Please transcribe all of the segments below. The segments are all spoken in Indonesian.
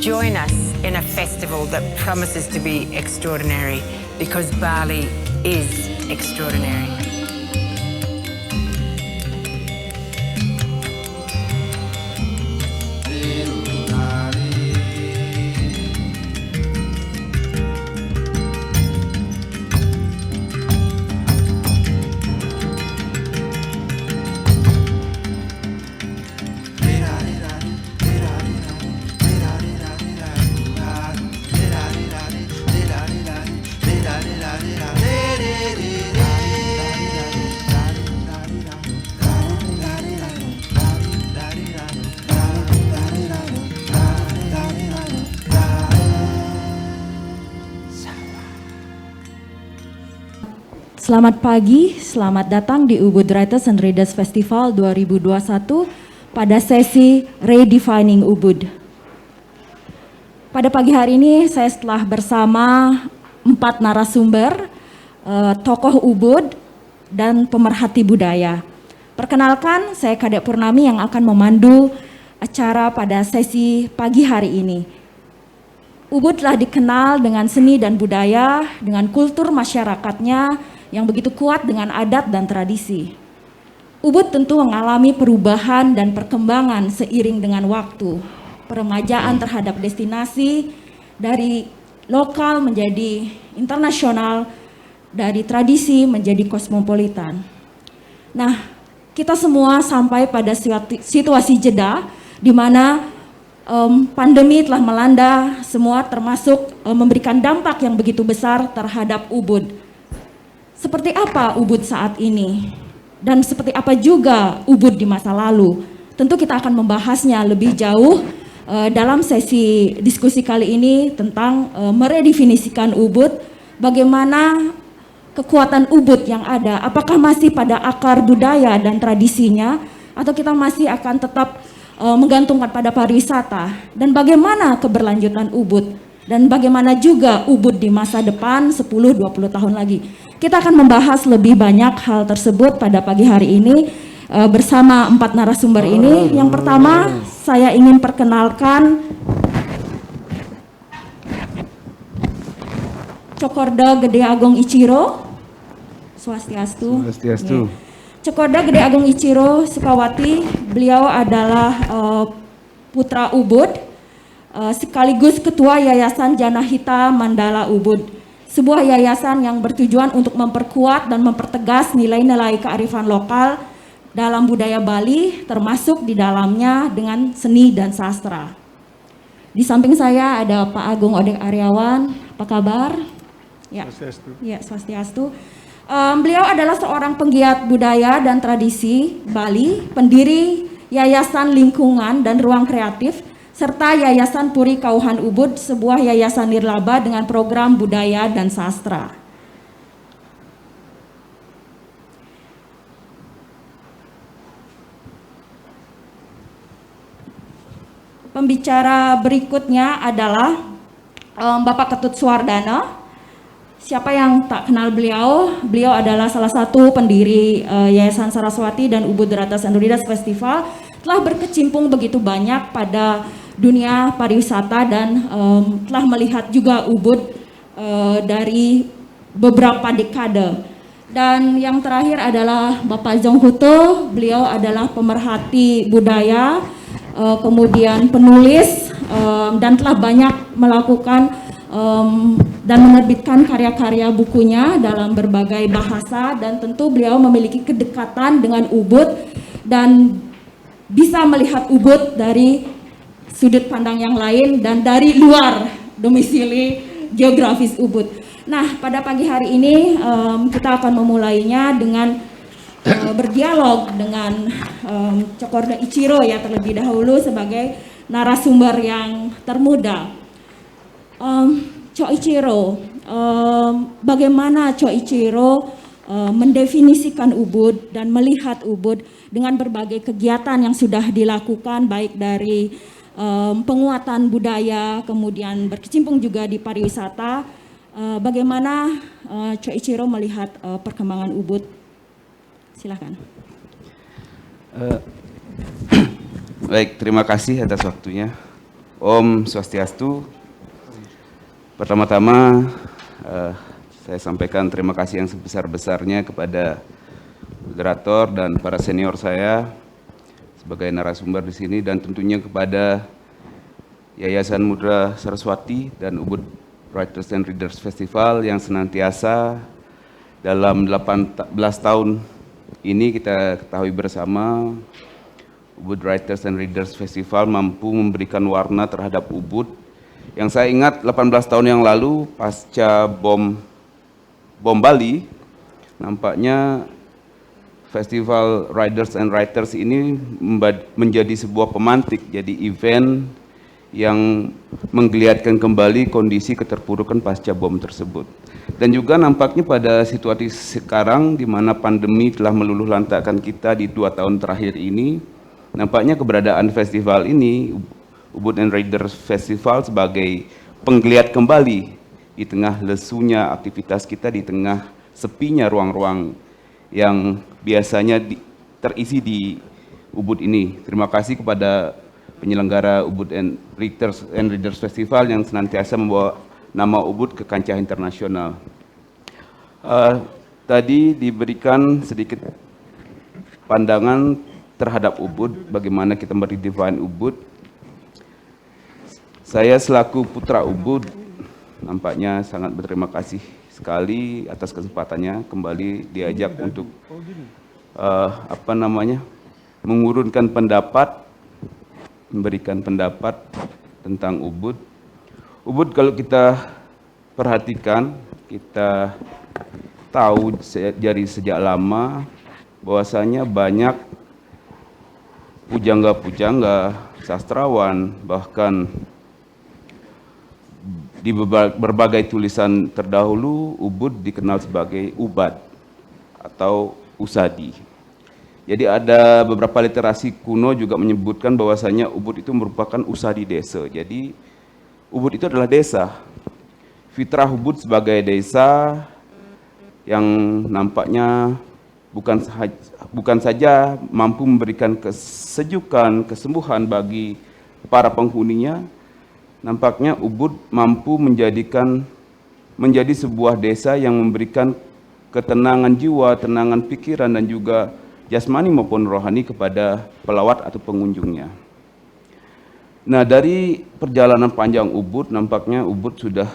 Join us in a festival that promises to be extraordinary because Bali is extraordinary. Selamat pagi, selamat datang di Ubud Writers and Readers Festival 2021 pada sesi Redefining Ubud. Pada pagi hari ini saya telah bersama 4 narasumber, tokoh Ubud dan pemerhati budaya. Perkenalkan, saya Kadek Purnami yang akan memandu acara pada sesi pagi hari ini. Ubud telah dikenal dengan seni dan budaya, dengan kultur masyarakatnya yang begitu kuat dengan adat dan tradisi. Ubud tentu mengalami perubahan dan perkembangan seiring dengan waktu. Peremajaan terhadap destinasi dari lokal menjadi internasional, dari tradisi menjadi kosmopolitan. Nah, kita semua sampai pada situasi jeda di mana pandemi telah melanda semua, termasuk memberikan dampak yang begitu besar terhadap Ubud. Seperti apa Ubud saat ini? Dan seperti apa juga Ubud di masa lalu? Tentu kita akan membahasnya lebih jauh dalam sesi diskusi kali ini tentang meredefinisikan Ubud, bagaimana kekuatan Ubud yang ada, apakah masih pada akar budaya dan tradisinya, atau kita masih akan tetap menggantungkan pada pariwisata, dan bagaimana keberlanjutan Ubud, dan bagaimana juga Ubud di masa depan 10-20 tahun lagi. Kita akan membahas lebih banyak hal tersebut pada pagi hari ini bersama 4 narasumber ini. Yang pertama, saya ingin perkenalkan Cokorda Gede Agung Ichiro. Swastiastu. Swastiastu. Cokorda Gede Agung Ichiro Sukawati, beliau adalah putra Ubud, sekaligus ketua Yayasan Janahita Mandala Ubud. Sebuah yayasan yang bertujuan untuk memperkuat dan mempertegas nilai-nilai kearifan lokal dalam budaya Bali, termasuk di dalamnya dengan seni dan sastra. Di samping saya ada Pak Agung Odek Aryawan. Apa kabar? Ya, Swastiastu. Ya, Swastiastu. Beliau adalah seorang penggiat budaya dan tradisi Bali, pendiri Yayasan Lingkungan dan Ruang Kreatif, serta Yayasan Puri Kauhan Ubud, sebuah yayasan nirlaba dengan program budaya dan sastra. Pembicara berikutnya adalah Bapak Ketut Suwardana. Siapa yang tak kenal beliau? Beliau adalah salah satu pendiri Yayasan Saraswati dan Ubud Writers and Readers Festival, telah berkecimpung begitu banyak pada dunia pariwisata dan telah melihat juga Ubud dari beberapa dekade. Dan yang terakhir adalah Bapak Zong Huto, beliau adalah pemerhati budaya, kemudian penulis, dan telah banyak melakukan dan menerbitkan karya-karya bukunya dalam berbagai bahasa, dan tentu beliau memiliki kedekatan dengan Ubud dan bisa melihat Ubud dari sudut pandang yang lain dan dari luar domisili geografis Ubud. Nah, pada pagi hari ini kita akan memulainya dengan berdialog dengan Cokorda Ichiro ya terlebih dahulu sebagai narasumber yang termuda. Cho Ichiro, bagaimana Cho Ichiro mendefinisikan Ubud dan melihat Ubud dengan berbagai kegiatan yang sudah dilakukan, baik dari penguatan budaya, kemudian berkecimpung juga di pariwisata. Bagaimana Cho Ichiro melihat perkembangan Ubud? Silakan. Baik, terima kasih atas waktunya. Om Swastiastu. Pertama-tama saya sampaikan terima kasih yang sebesar-besarnya kepada moderator dan para senior saya sebagai narasumber di sini, dan tentunya kepada Yayasan Mudra Saraswati dan Ubud Writers and Readers Festival yang senantiasa dalam 18 tahun ini kita ketahui bersama Ubud Writers and Readers Festival mampu memberikan warna terhadap Ubud. Yang saya ingat 18 tahun yang lalu pasca bom Bali, nampaknya Festival Riders and Writers ini menjadi sebuah pemantik, jadi event yang menggeliatkan kembali kondisi keterpurukan pasca bom tersebut. Dan juga nampaknya pada situasi sekarang di mana pandemi telah meluluh lantakkan kita di 2 tahun terakhir ini, nampaknya keberadaan festival ini, Ubud and Riders Festival, sebagai penggeliat kembali di tengah lesunya aktivitas kita, di tengah sepinya ruang-ruang yang biasanya terisi di Ubud ini. Terima kasih kepada penyelenggara Ubud and Readers Festival yang senantiasa membawa nama Ubud ke kancah internasional. Tadi diberikan sedikit pandangan terhadap Ubud, bagaimana kita meredefine Ubud. Saya selaku putra Ubud nampaknya sangat berterima kasih sekali atas kesempatannya kembali diajak untuk mengurunkan pendapat, memberikan pendapat tentang Ubud. Ubud kalau kita perhatikan, kita tahu dari sejak lama bahwasanya banyak pujangga-pujangga, sastrawan, bahkan di berbagai tulisan terdahulu, Ubud dikenal sebagai Ubad atau Usadi. Jadi ada beberapa literasi kuno juga menyebutkan bahwasanya Ubud itu merupakan Usadi desa. Jadi Ubud itu adalah desa. Fitrah Ubud sebagai desa yang nampaknya bukan saja mampu memberikan kesejukan, kesembuhan bagi para penghuninya, nampaknya Ubud mampu menjadi sebuah desa yang memberikan ketenangan jiwa, tenangan pikiran, dan juga jasmani maupun rohani kepada pelawat atau pengunjungnya. Nah, dari perjalanan panjang Ubud, nampaknya Ubud sudah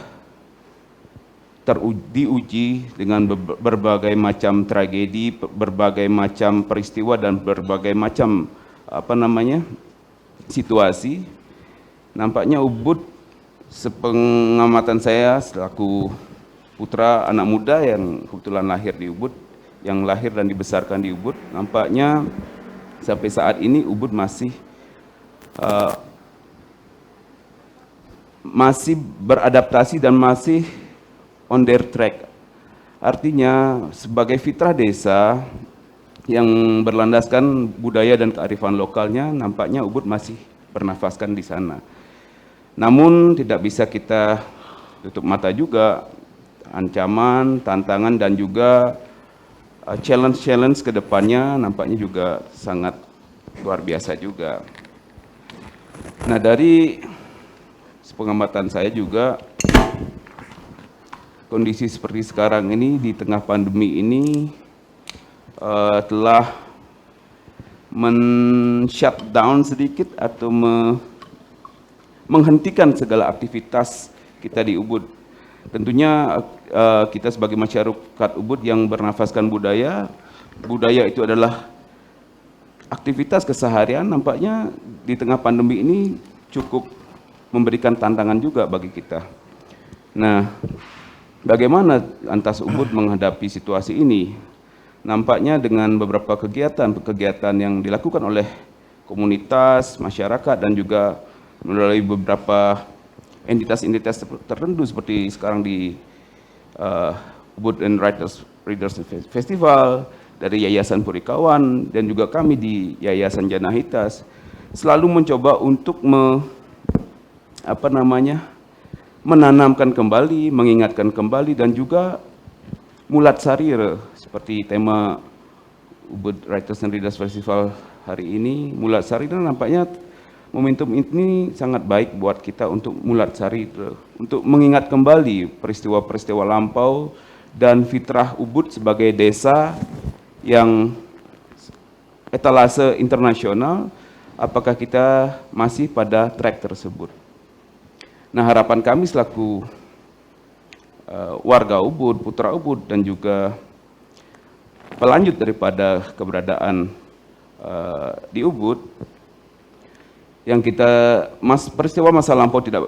diuji dengan berbagai macam tragedi, berbagai macam peristiwa, dan berbagai macam situasi. Nampaknya Ubud, sepengamatan saya selaku putra anak muda yang kebetulan lahir di Ubud, yang lahir dan dibesarkan di Ubud, nampaknya sampai saat ini Ubud masih beradaptasi dan masih on their track. Artinya sebagai fitrah desa yang berlandaskan budaya dan kearifan lokalnya, nampaknya Ubud masih bernafaskan di sana. Namun tidak bisa kita tutup mata juga, ancaman, tantangan, dan juga challenge ke depannya nampaknya juga sangat luar biasa juga. Nah, dari pengamatan saya juga, kondisi seperti sekarang ini di tengah pandemi ini telah men-shutdown sedikit atau menghentikan segala aktivitas kita di Ubud. Tentunya kita sebagai masyarakat Ubud yang bernafaskan budaya itu adalah aktivitas keseharian, nampaknya di tengah pandemi ini cukup memberikan tantangan juga bagi kita. Nah, bagaimana lantas Ubud menghadapi situasi ini? Nampaknya dengan beberapa kegiatan yang dilakukan oleh komunitas, masyarakat, dan juga melalui beberapa entitas-entitas tertentu seperti sekarang di Ubud and Readers Festival, dari Yayasan Purikawan, dan juga kami di Yayasan Janahitas, selalu mencoba untuk menanamkan kembali, mengingatkan kembali, dan juga mulat sarir seperti tema Ubud Writers and Readers Festival hari ini. Mulat sarir nampaknya momentum ini sangat baik buat kita untuk Mulatsari, untuk mengingat kembali peristiwa-peristiwa lampau dan fitrah Ubud sebagai desa yang etalase internasional. Apakah kita masih pada track tersebut? Nah, harapan kami selaku warga Ubud, putra Ubud, dan juga pelanjut daripada keberadaan di Ubud, yang peristiwa masa lampau tidak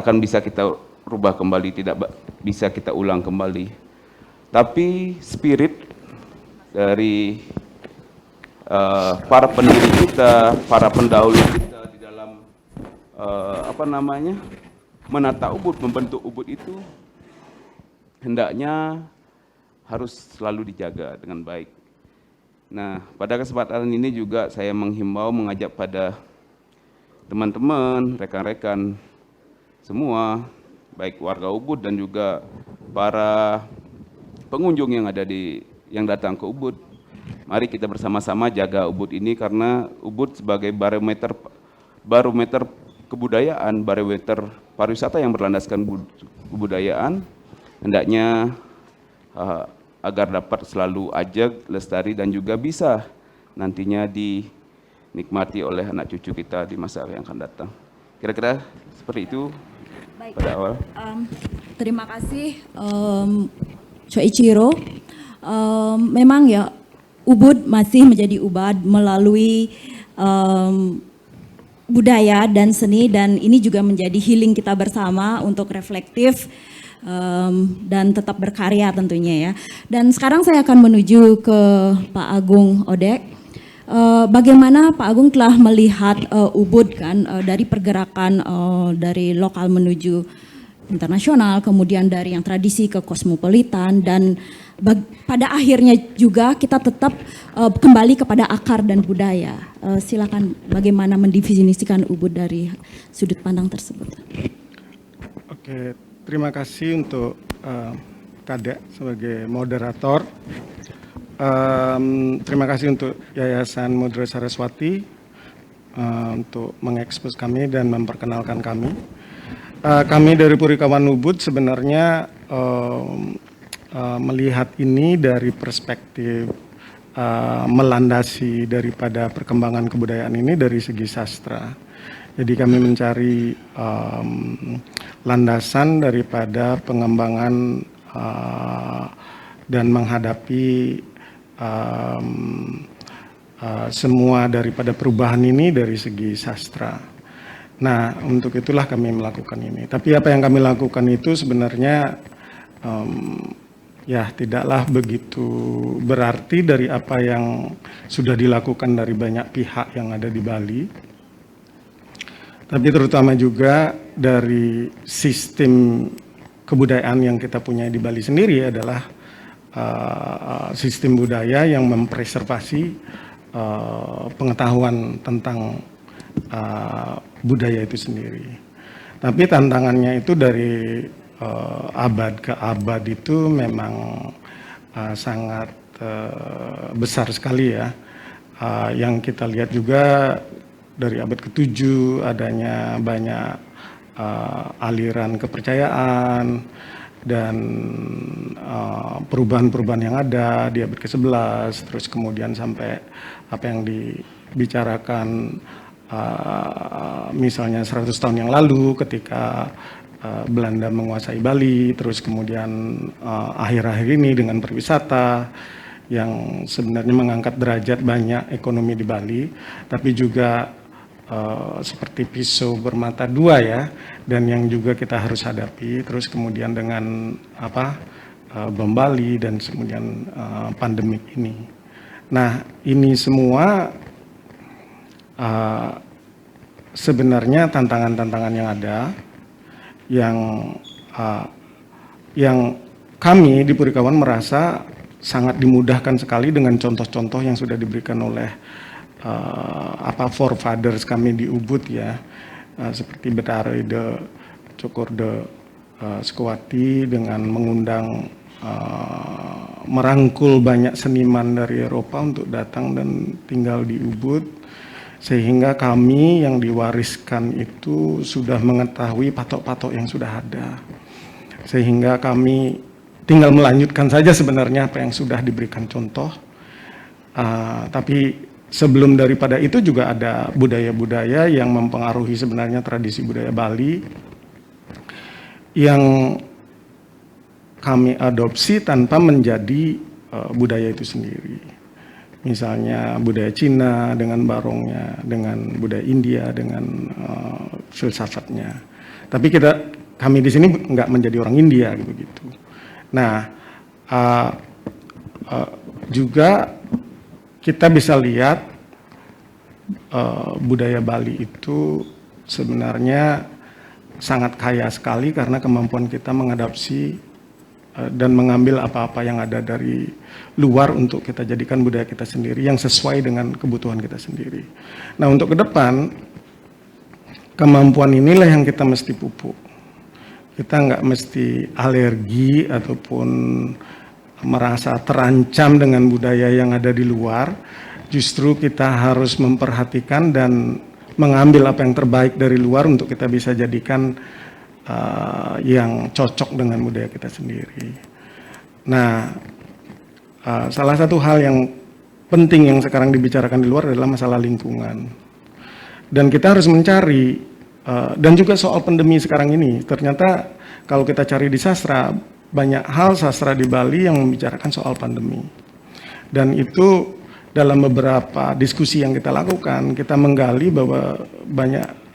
akan bisa kita rubah kembali, tidak bisa kita ulang kembali. Tapi spirit dari para pendiri kita, para pendahulu kita di dalam menata Ubud, membentuk Ubud itu hendaknya harus selalu dijaga dengan baik. Nah, pada kesempatan ini juga saya mengajak pada teman-teman, rekan-rekan semua, baik warga Ubud dan juga para pengunjung yang datang ke Ubud. Mari kita bersama-sama jaga Ubud ini, karena Ubud sebagai barometer kebudayaan, barometer pariwisata yang berlandaskan kebudayaan, hendaknya agar dapat selalu ajak, lestari, dan juga bisa nantinya dinikmati oleh anak cucu kita di masa yang akan datang. Kira-kira seperti itu. Baik, pada awal. Terima kasih Choichiro. Memang ya Ubud masih menjadi Ubud melalui budaya dan seni, dan ini juga menjadi healing kita bersama untuk reflektif dan tetap berkarya tentunya ya. Dan sekarang saya akan menuju ke Pak Agung Odek. Bagaimana Pak Agung telah melihat Ubud kan dari pergerakan dari lokal menuju internasional, kemudian dari yang tradisi ke kosmopolitan, dan pada akhirnya juga kita tetap kembali kepada akar dan budaya. Silakan bagaimana mendefinisikan Ubud dari sudut pandang tersebut. Oke. Terima kasih untuk Kadek sebagai moderator. Terima kasih untuk Yayasan Mudra Saraswati untuk mengekspos kami dan memperkenalkan kami. Kami dari Purikawan Ubud sebenarnya melihat ini dari perspektif melandasi daripada perkembangan kebudayaan ini dari segi sastra. Jadi kami mencari landasan daripada pengembangan dan menghadapi semua daripada perubahan ini dari segi sastra. Nah, untuk itulah kami melakukan ini. Tapi apa yang kami lakukan itu sebenarnya ya tidaklah begitu berarti dari apa yang sudah dilakukan dari banyak pihak yang ada di Bali. Tapi terutama juga dari sistem kebudayaan yang kita punya di Bali sendiri adalah sistem budaya yang mempreservasi pengetahuan tentang budaya itu sendiri. Tapi tantangannya itu dari abad ke abad itu memang sangat besar sekali ya. Yang kita lihat juga dari abad ke-7 adanya banyak aliran kepercayaan dan perubahan-perubahan yang ada di abad ke-11, terus kemudian sampai apa yang dibicarakan misalnya 100 tahun yang lalu ketika Belanda menguasai Bali, terus kemudian akhir-akhir ini dengan pariwisata yang sebenarnya mengangkat derajat banyak ekonomi di Bali, tapi juga seperti pisau bermata dua ya, dan yang juga kita harus hadapi. Terus kemudian dengan bom Bali dan kemudian pandemik ini. Nah, ini semua sebenarnya tantangan-tantangan yang ada, yang kami di Purikawan merasa sangat dimudahkan sekali dengan contoh-contoh yang sudah diberikan oleh forefathers kami di Ubud ya, seperti Betharide, Cokorde, Sukowati dengan mengundang merangkul banyak seniman dari Eropa untuk datang dan tinggal di Ubud. Sehingga kami yang diwariskan itu sudah mengetahui patok-patok yang sudah ada. Sehingga kami tinggal melanjutkan saja sebenarnya apa yang sudah diberikan contoh. Tapi sebelum daripada itu juga ada budaya-budaya yang mempengaruhi sebenarnya tradisi budaya Bali yang kami adopsi tanpa menjadi budaya itu sendiri. Misalnya budaya Cina dengan barongnya, dengan budaya India dengan filsafatnya. Tapi kami di sini nggak menjadi orang India gitu. Nah, juga kita bisa lihat budaya Bali itu sebenarnya sangat kaya sekali karena kemampuan kita mengadopsi dan mengambil apa-apa yang ada dari luar untuk kita jadikan budaya kita sendiri yang sesuai dengan kebutuhan kita sendiri. Nah, untuk ke depan, kemampuan inilah yang kita mesti pupuk. Kita nggak mesti alergi ataupun merasa terancam dengan budaya yang ada di luar. Justru kita harus memperhatikan dan mengambil apa yang terbaik dari luar untuk kita bisa jadikan yang cocok dengan budaya kita sendiri. Nah, salah satu hal yang penting yang sekarang dibicarakan di luar adalah masalah lingkungan. Dan kita harus mencari, dan juga soal pandemi sekarang ini, ternyata kalau kita cari di sastra, banyak hal sastra di Bali yang membicarakan soal pandemi. Dan itu dalam beberapa diskusi yang kita lakukan, kita menggali bahwa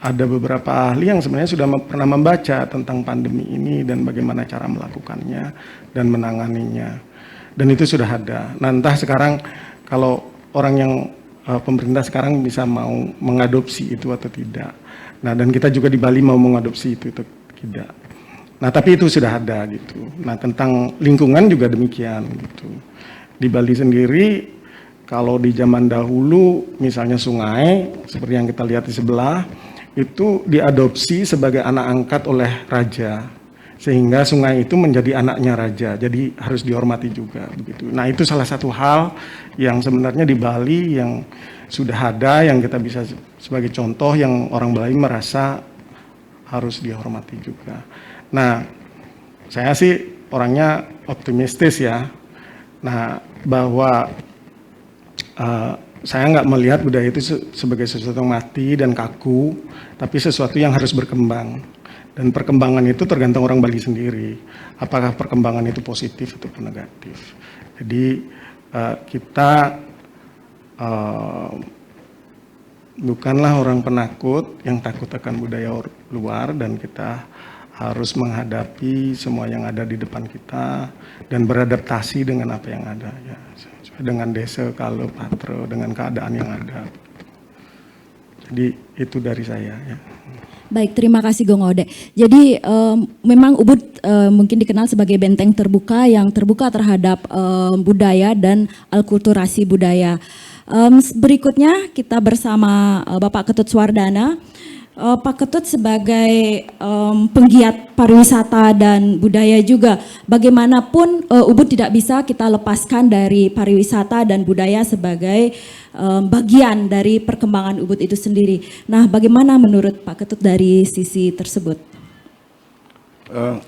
ada beberapa ahli yang sebenarnya sudah pernah membaca tentang pandemi ini dan bagaimana cara melakukannya dan menanganinya. Dan itu sudah ada. Nah, entah sekarang kalau orang yang pemerintah sekarang bisa mau mengadopsi itu atau tidak. Nah, dan kita juga di Bali mau mengadopsi itu atau tidak. Nah, tapi itu sudah ada gitu. Nah, tentang lingkungan juga demikian gitu. Di Bali sendiri, kalau di zaman dahulu misalnya sungai, seperti yang kita lihat di sebelah, itu diadopsi sebagai anak angkat oleh raja. Sehingga sungai itu menjadi anaknya raja, jadi harus dihormati juga begitu. Nah, itu salah satu hal yang sebenarnya di Bali yang sudah ada, yang kita bisa sebagai contoh yang orang Bali merasa harus dihormati juga. Nah, saya sih orangnya optimistis ya. Nah, bahwa saya nggak melihat budaya itu sebagai sesuatu yang mati dan kaku, tapi sesuatu yang harus berkembang. Dan perkembangan itu tergantung orang Bali sendiri. Apakah perkembangan itu positif ataupun negatif. Jadi kita bukanlah orang penakut yang takut akan budaya luar, dan kita harus menghadapi semua yang ada di depan kita dan beradaptasi dengan apa yang ada ya. Dengan desa, kalau patra, dengan keadaan yang ada. Jadi itu dari saya ya. Baik, terima kasih Gong Ode. Jadi memang Ubud mungkin dikenal sebagai benteng terbuka yang terbuka terhadap budaya dan alkulturasi budaya. Berikutnya kita bersama Bapak Ketut Swardana. Pak Ketut sebagai penggiat pariwisata dan budaya juga, bagaimanapun Ubud tidak bisa kita lepaskan dari pariwisata dan budaya sebagai bagian dari perkembangan Ubud itu sendiri. Nah, bagaimana menurut Pak Ketut dari sisi tersebut?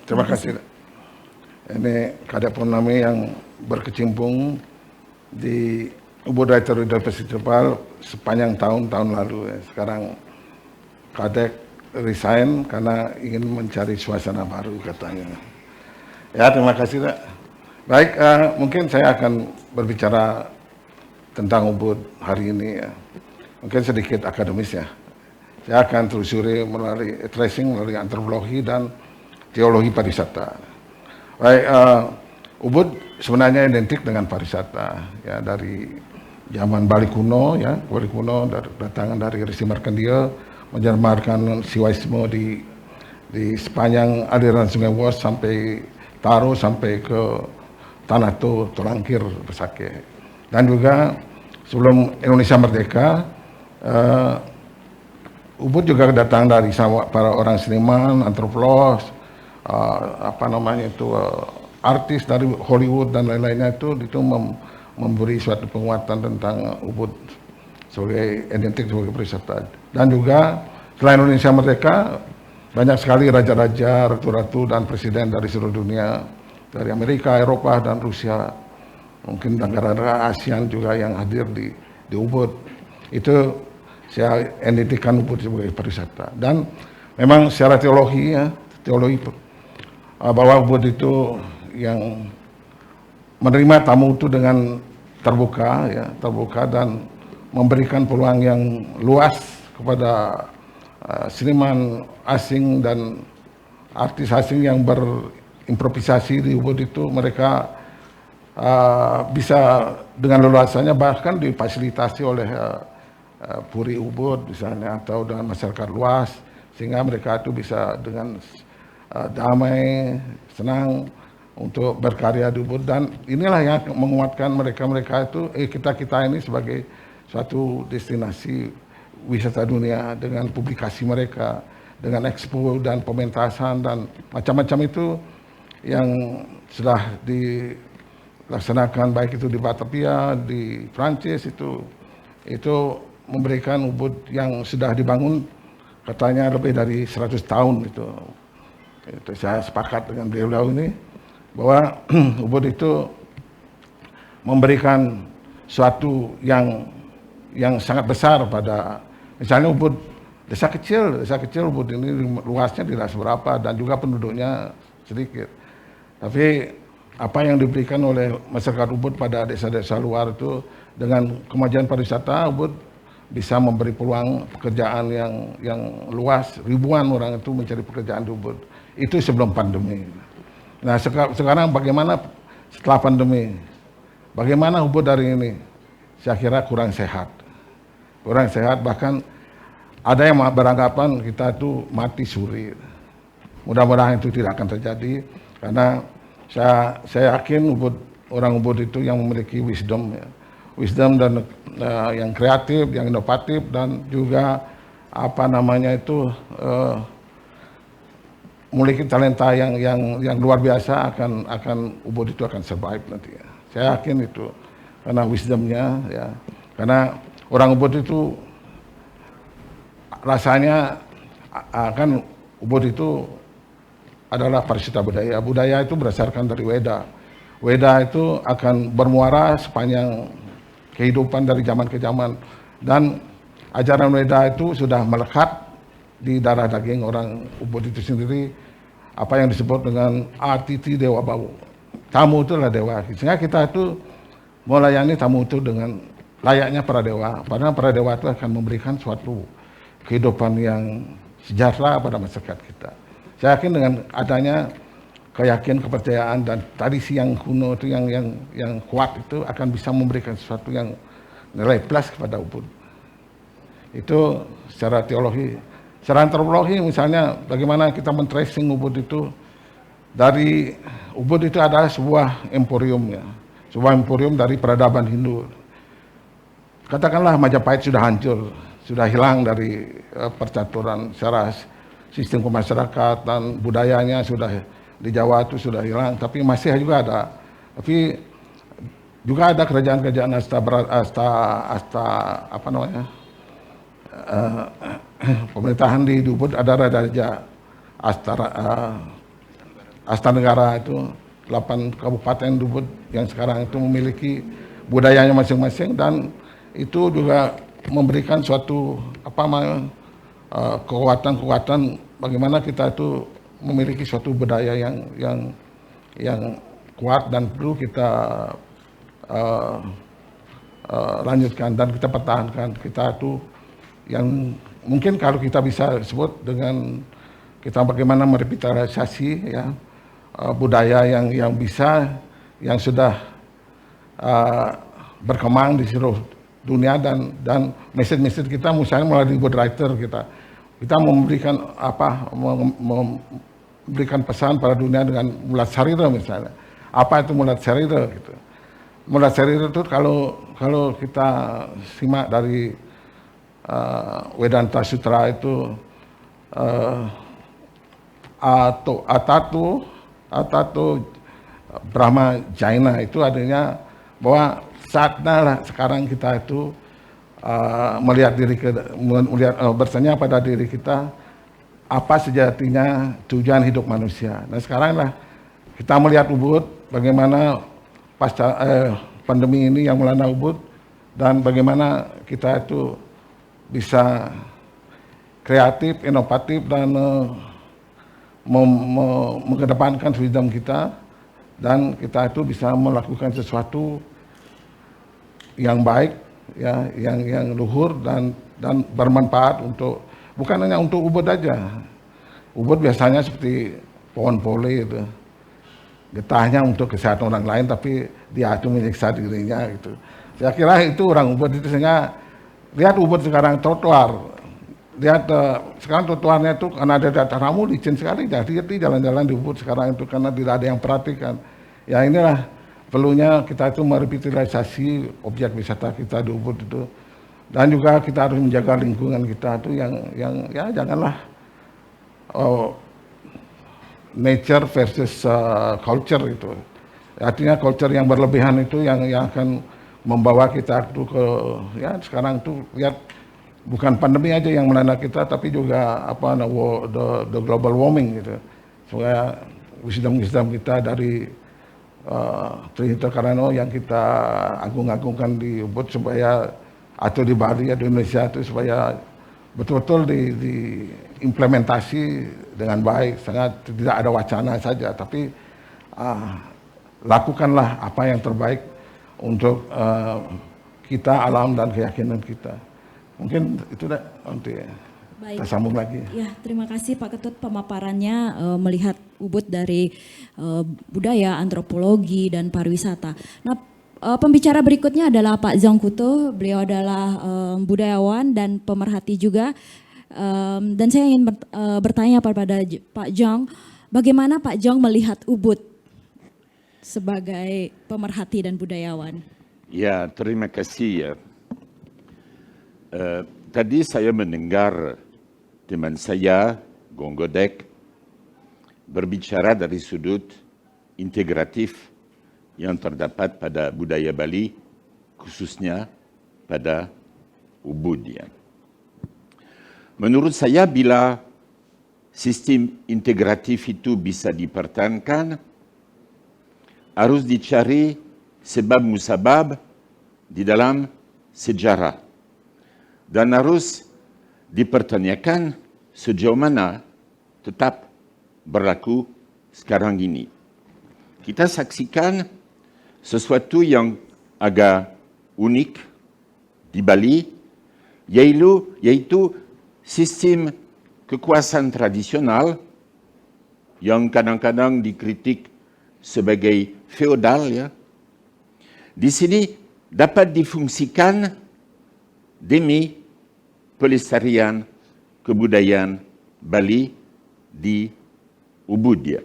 Terima kasih. Ini Kadek Purnami yang berkecimpung di Ubud Writer Festival sepanjang tahun lalu. Sekarang Kadek resign karena ingin mencari suasana baru katanya. Ya, terima kasih Kak. Baik, mungkin saya akan berbicara tentang Ubud hari ini ya. Mungkin sedikit akademis ya. Saya akan telusuri melalui tracing, melalui antropologi dan teologi pariwisata. Baik, Ubud sebenarnya identik dengan pariwisata ya, dari zaman Bali kuno ya, datangan dari Resi Markandeya, menyebarkan siwaisme di sepanjang aliran Sungai Wos sampai Taro sampai ke Tanah To, Tolangkir, Besake. Dan juga sebelum Indonesia merdeka, Ubud juga datang dari para orang seniman, antropolog, artis dari Hollywood dan lain-lainnya itu memberi suatu penguatan tentang Ubud sebagai identik sebagai pariwisata. Dan juga selain Indonesia merdeka, banyak sekali raja-raja, ratu-ratu dan presiden dari seluruh dunia, dari Amerika, Eropa dan Rusia, mungkin negara-negara ASEAN juga yang hadir di Ubud. Itu saya identikan Ubud sebagai pariwisata. Dan memang secara teologi ya, bahwa Ubud itu yang menerima tamu itu dengan terbuka ya, terbuka dan memberikan peluang yang luas kepada seniman asing dan artis asing yang berimprovisasi di Ubud itu. Mereka bisa dengan leluasanya bahkan difasilitasi oleh Puri Ubud misalnya atau dengan masyarakat luas, sehingga mereka itu bisa dengan damai, senang untuk berkarya di Ubud. Dan inilah yang menguatkan mereka itu, kita ini sebagai suatu destinasi wisata dunia dengan publikasi mereka, dengan expo dan pementasan dan macam-macam itu yang sudah dilaksanakan baik itu di Batavia, di Prancis itu memberikan Ubud yang sudah dibangun katanya lebih dari 100 tahun itu saya sepakat dengan beliau ini bahwa Ubud itu memberikan suatu yang sangat besar pada misalnya Ubud desa kecil Ubud ini luasnya tidak seberapa dan juga penduduknya sedikit, tapi apa yang diberikan oleh masyarakat Ubud pada desa-desa luar itu dengan kemajuan pariwisata, Ubud bisa memberi peluang pekerjaan yang luas, ribuan orang itu mencari pekerjaan di Ubud. Itu sebelum pandemi. Nah sekarang bagaimana setelah pandemi? Bagaimana Ubud hari ini? Saya kira kurang sehat, bahkan ada yang beranggapan kita itu mati suri. Mudah-mudahan itu tidak akan terjadi karena saya yakin orang Ubud itu yang memiliki wisdom ya. Wisdom dan yang kreatif, yang inovatif dan juga memiliki talenta yang luar biasa akan Ubud itu akan survive nanti ya. Saya yakin itu karena wisdomnya ya. Karena orang Ubud itu rasanya akan Ubud itu adalah pariwisata budaya. Budaya itu berdasarkan dari Weda. Weda itu akan bermuara sepanjang kehidupan dari zaman ke zaman, dan ajaran Weda itu sudah melekat di darah daging orang Ubud itu sendiri, apa yang disebut dengan Atiti Dewa Bau. Tamu itu adalah dewa, sehingga kita itu melayani tamu itu dengan layaknya para dewa, padahal para dewa itu akan memberikan suatu kehidupan yang sejahtera pada masyarakat kita. Saya yakin dengan adanya kepercayaan dan tradisi yang kuno itu yang kuat itu akan bisa memberikan sesuatu yang nilai plus kepada Ubud. Itu secara teologi. Secara antropologi misalnya bagaimana kita men-tracing Ubud itu. Dari Ubud itu adalah sebuah emporium ya. Sebuah emporium dari peradaban Hindu. Katakanlah Majapahit sudah hancur, sudah hilang dari percaturan secara sistem kemasyarakatan, budayanya sudah di Jawa itu sudah hilang, tapi masih juga ada. Tapi juga ada kerajaan-kerajaan pemerintahan di Ubud, ada Raja Astanegara itu 8 kabupaten di Ubud yang sekarang itu memiliki budayanya masing-masing, dan itu juga memberikan suatu kekuatan bagaimana kita itu memiliki suatu budaya yang kuat dan perlu kita lanjutkan dan kita pertahankan. Kita itu yang mungkin kalau kita bisa sebut dengan kita bagaimana merevitalisasi ya budaya yang yang sudah berkembang di seluruh dunia, dan message kita misalnya melalui Ubud Writer kita memberikan pesan pada dunia dengan Mulat Sarira misalnya. Apa itu Mulat Sarira gitu. Mulat Sarira itu kalau kita simak dari Vedanta Sutra itu Atatu Brahma Jaina itu artinya bahwa saatnya lah sekarang kita itu bertanya pada diri kita apa sejatinya tujuan hidup manusia. Nah sekarang lah kita melihat Ubud, bagaimana pasca pandemi ini yang melanda Ubud, dan bagaimana kita itu bisa kreatif, inovatif, dan mengedepankan wisdom kita, dan kita itu bisa melakukan sesuatu yang baik, ya, yang luhur dan bermanfaat untuk bukan hanya untuk Ubud aja. Ubud biasanya seperti pohon pole itu, getahnya untuk kesehatan orang lain, tapi dia itu menyiksa dirinya gitu. Saya kira itu orang Ubud itu, sehingga lihat Ubud sekarang trotoar. Lihat sekarang trotoarnya itu karena ada dataranmu licin sekali, jadi jalan-jalan di Ubud sekarang itu karena tidak ada yang perhatikan. Ya inilah perlunya kita itu merevitalisasi objek wisata kita di Ubud itu, dan juga kita harus menjaga lingkungan kita itu yang ya janganlah nature versus culture itu. Artinya culture yang berlebihan itu yang akan membawa kita itu ke, ya sekarang tuh lihat bukan pandemi aja yang melanda kita, tapi juga the global warming gitu. Supaya wisdom kita dari Trinita Karano yang kita agung-agungkan di Ubud supaya, atau di Bali, di Indonesia itu supaya betul-betul diimplementasi dengan baik. Sangat tidak ada wacana saja, tapi lakukanlah apa yang terbaik untuk kita, alam, dan keyakinan kita. Mungkin itu dah, nanti Baik. kita sambung lagi. Ya, terima kasih Pak Ketut pemaparannya melihat Ubud dari budaya, antropologi, dan pariwisata. Nah, pembicara berikutnya adalah Pak Zhang Kuto. Beliau adalah budayawan dan pemerhati juga. Dan saya ingin bertanya kepada Pak Zhang, bagaimana Pak Zhang melihat Ubud sebagai pemerhati dan budayawan? Ya, terima kasih ya. Tadi saya mendengar teman saya, Gonggodek, berbicara dari sudut integratif yang terdapat pada budaya Bali, khususnya pada Ubud. Ya. Menurut saya, bila sistem integratif itu bisa dipertahankan, harus dicari sebab musabab di dalam sejarah. Dan harus dipertanyakan sejauh mana tetap berlaku sekarang ini. Kita saksikan sesuatu yang agak unik di Bali, yaitu sistem kekuasaan tradisional yang kadang-kadang dikritik sebagai feodal. Ya. Di sini dapat difungsikan demi pelestarian kebudayaan Bali di Ubud. Ya.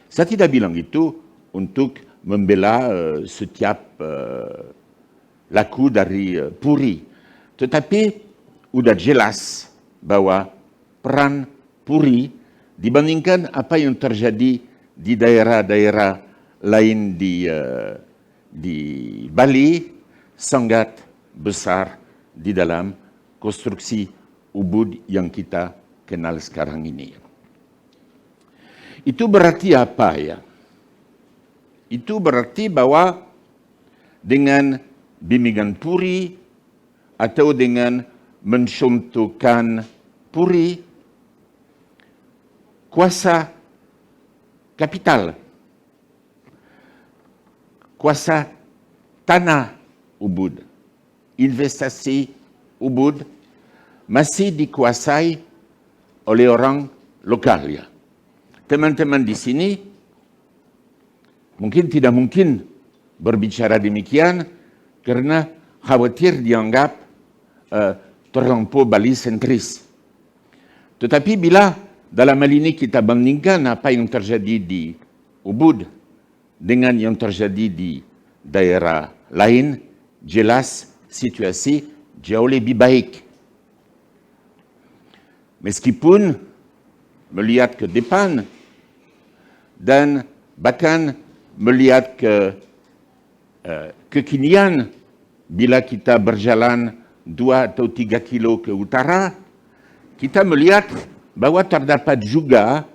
Saya tidak bilang itu untuk membela setiap laku dari Puri. Tetapi sudah jelas bahwa peran Puri dibandingkan apa yang terjadi di daerah-daerah lain di Bali sangat besar di dalam konstruksi Ubud yang kita kenal sekarang ini. Itu berarti apa ya? Itu berarti bahwa dengan bimbingan Puri atau dengan mencontohkan Puri, kuasa kapital, kuasa tanah Ubud, investasi Ubud masih dikuasai oleh orang lokal. Ya. Teman-teman di sini mungkin tidak mungkin berbicara demikian karena khawatir dianggap terlampau Bali sentris. Tetapi bila dalam hal ini kita bandingkan apa yang terjadi di Ubud dengan yang terjadi di daerah lain, jelas situasi jauh lebih baik. Meskipun melihat ke depan dan bahkan melihat ke kekinian bila kita berjalan 2 atau 3 kilo ke utara, kita melihat bahwa terdapat juga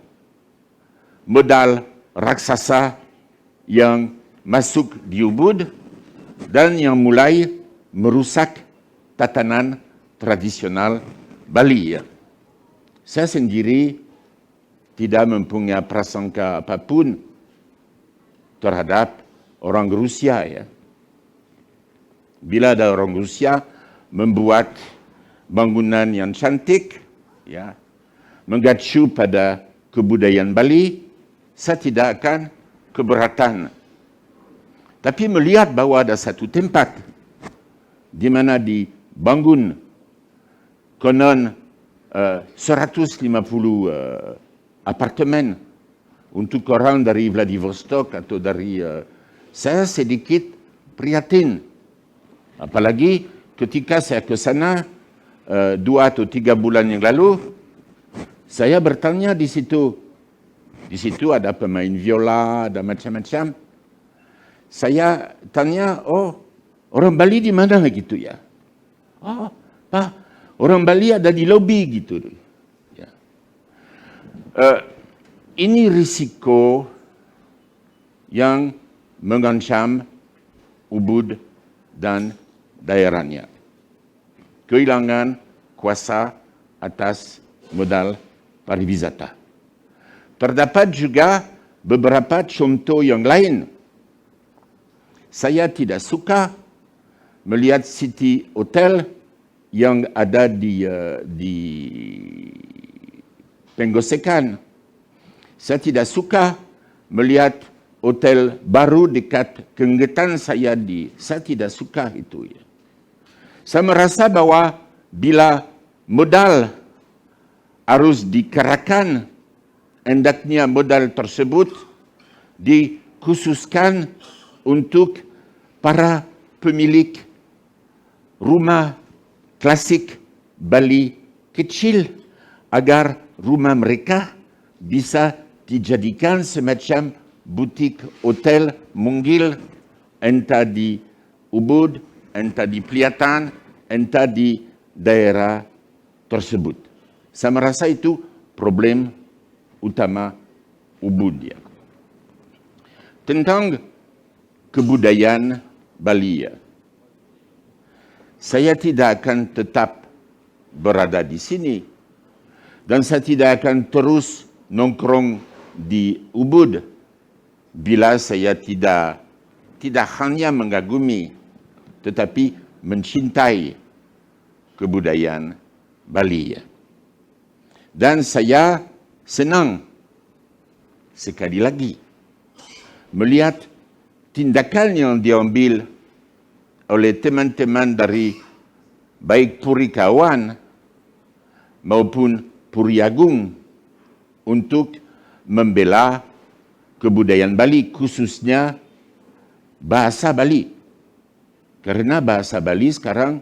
modal raksasa yang masuk di Ubud dan yang mulai merusak tatanan tradisional Bali. Saya sendiri tidak mempunyai prasangka apapun terhadap orang Rusia. Bila ada orang Rusia membuat bangunan yang cantik, mengacu pada kebudayaan Bali, saya tidak akan keberatan. Tapi melihat bahwa ada satu tempat di mana dibangun konon 150 apartemen untuk orang dari Vladivostok atau dari saya sedikit prihatin. Apalagi ketika saya ke sana 2 atau 3 bulan yang lalu, saya bertanya di situ. Di situ ada pemain viola, ada macam-macam. Saya tanya, orang Bali di mana gitu ya? Pak, orang Bali ada di lobi gitu. Ini risiko yang mengancam Ubud dan daerahnya. Kehilangan kuasa atas modal pariwisata. Terdapat juga beberapa contoh yang lain. Saya tidak suka melihat city hotel yang ada di Penggosekan. Saya tidak suka melihat hotel baru dekat Kenggetan saya tidak suka itu. Saya merasa bahwa bila modal harus dikerahkan, hendaknya modal tersebut dikhususkan untuk para pemilik rumah klasik Bali kecil agar rumah mereka bisa dijadikan semacam butik hotel munggil, entah di Ubud, entah di Pliatan, entah di daerah tersebut. Saya merasa itu problem utama Ubud. Tentang kebudayaan Bali, saya tidak akan tetap berada di sini dan saya tidak akan terus nongkrong di Ubud bila saya tidak hanya mengagumi tetapi mencintai kebudayaan Bali. Dan saya senang sekali lagi melihat tindakan yang diambil oleh teman-teman dari baik Puri Kawan maupun Puri Agung untuk membela kebudayaan Bali, khususnya bahasa Bali. Karena bahasa Bali sekarang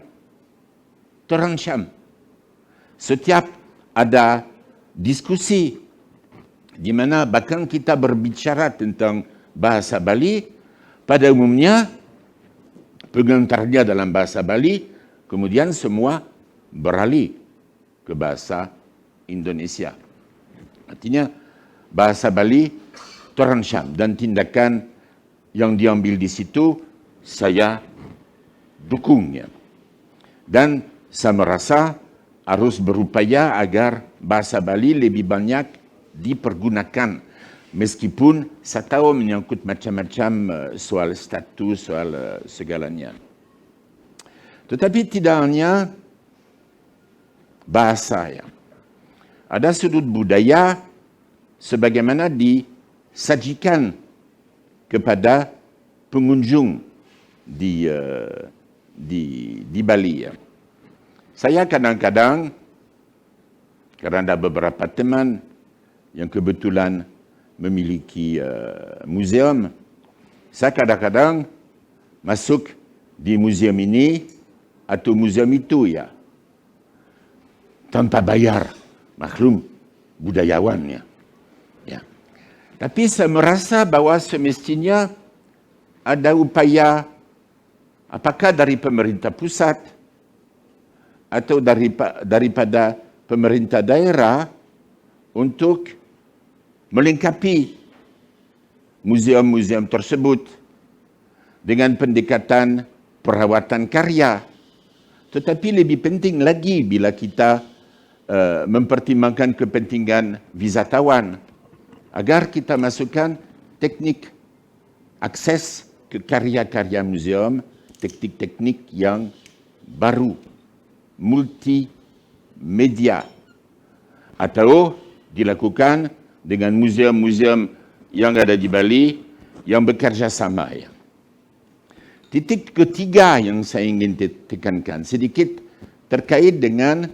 terancam. Setiap ada diskusi di mana bahkan kita berbicara tentang bahasa Bali, pada umumnya pengantarnya dalam bahasa Bali, kemudian semua beralih ke bahasa Indonesia. Artinya bahasa Bali terancam dan tindakan yang diambil di situ saya dukungnya. Dan saya merasa harus berupaya agar bahasa Bali lebih banyak dipergunakan. Meskipun saya tahu menyangkut macam-macam soal status, soal segalanya. Tetapi tidak hanya bahasa. Ada sudut budaya sebagaimana disajikan kepada pengunjung di Bali. Saya kadang-kadang, karena ada beberapa teman yang kebetulan memiliki museum, saya kadang-kadang masuk di museum ini atau museum itu tanpa bayar, maklum budayawannya. Tapi saya merasa bahwa semestinya ada upaya apakah dari pemerintah pusat atau daripada pemerintah daerah untuk melengkapi museum-museum tersebut dengan pendekatan perawatan karya. Tetapi lebih penting lagi bila kita mempertimbangkan kepentingan wisatawan agar kita masukkan teknik akses ke karya-karya museum, teknik-teknik yang baru, multimedia, atau dilakukan dengan museum-museum yang ada di Bali yang bekerja sama. Ya. Titik ketiga yang saya ingin tekankan sedikit terkait dengan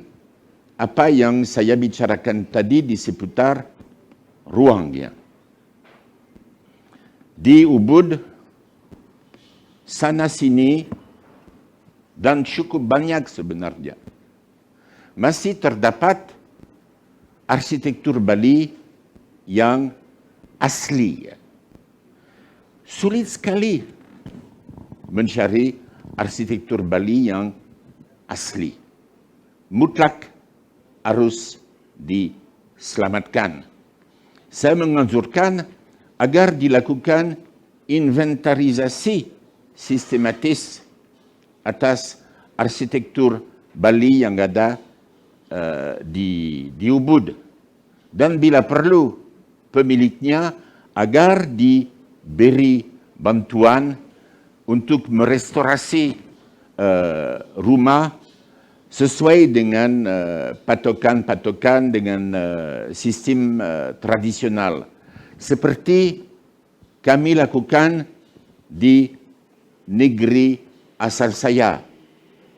apa yang saya bicarakan tadi di seputar ruang. Ya. Di Ubud, sana sini, dan cukup banyak sebenarnya, masih terdapat arsitektur Bali yang asli. Sulit sekali mencari arsitektur Bali yang asli. Mutlak harus diselamatkan. Saya menganjurkan agar dilakukan inventarisasi sistematis atas arsitektur Bali yang ada di Ubud. Dan bila perlu pemiliknya agar diberi bantuan untuk merestorasi rumah sesuai dengan patokan-patokan dengan sistem tradisional. Seperti kami lakukan di negeri asal saya.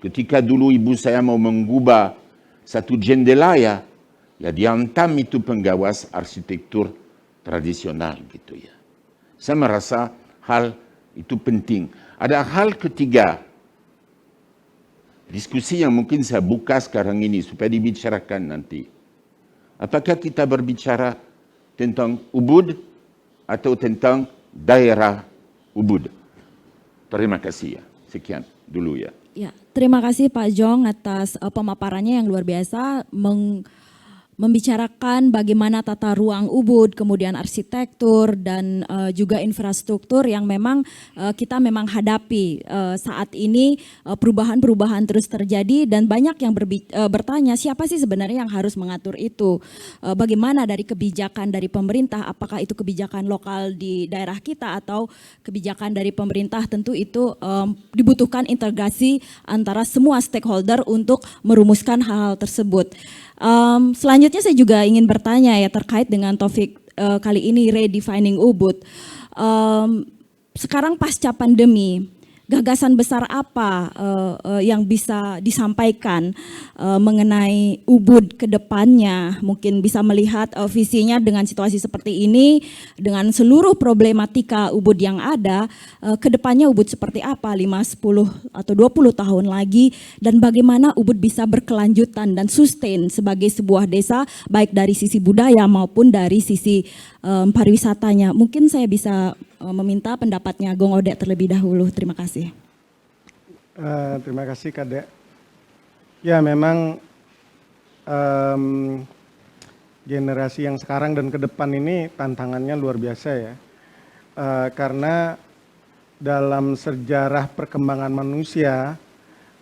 Ketika dulu ibu saya mau mengubah satu jendela ya dihantam itu penggawas arsitektur tradisional gitu ya. Saya merasa hal itu penting. Ada hal ketiga, diskusi yang mungkin saya buka sekarang ini supaya dibicarakan nanti. Apakah kita berbicara tentang Ubud atau tentang daerah Ubud? Terima kasih ya. Sekian dulu ya. Ya, terima kasih Pak Jong atas pemaparannya yang luar biasa membicarakan bagaimana tata ruang Ubud, kemudian arsitektur dan juga infrastruktur yang memang kita memang hadapi saat ini. Perubahan-perubahan terus terjadi dan banyak yang bertanya siapa sih sebenarnya yang harus mengatur itu, bagaimana dari kebijakan dari pemerintah, apakah itu kebijakan lokal di daerah kita atau kebijakan dari pemerintah. Tentu itu dibutuhkan integrasi antara semua stakeholder untuk merumuskan hal-hal tersebut. Selanjutnya saya juga ingin bertanya ya terkait dengan topik kali ini, redefining Ubud. Sekarang pasca pandemi, gagasan besar apa yang bisa disampaikan mengenai Ubud ke depannya? Mungkin bisa melihat visinya dengan situasi seperti ini, dengan seluruh problematika Ubud yang ada, ke depannya Ubud seperti apa 5, 10 atau 20 tahun lagi, dan bagaimana Ubud bisa berkelanjutan dan sustain sebagai sebuah desa baik dari sisi budaya maupun dari sisi pariwisatanya. Mungkin saya bisa meminta pendapatnya Gong Odek terlebih dahulu. Terima kasih. Terima kasih Kadek. Ya memang generasi yang sekarang dan ke depan ini tantangannya luar biasa ya. Karena dalam sejarah perkembangan manusia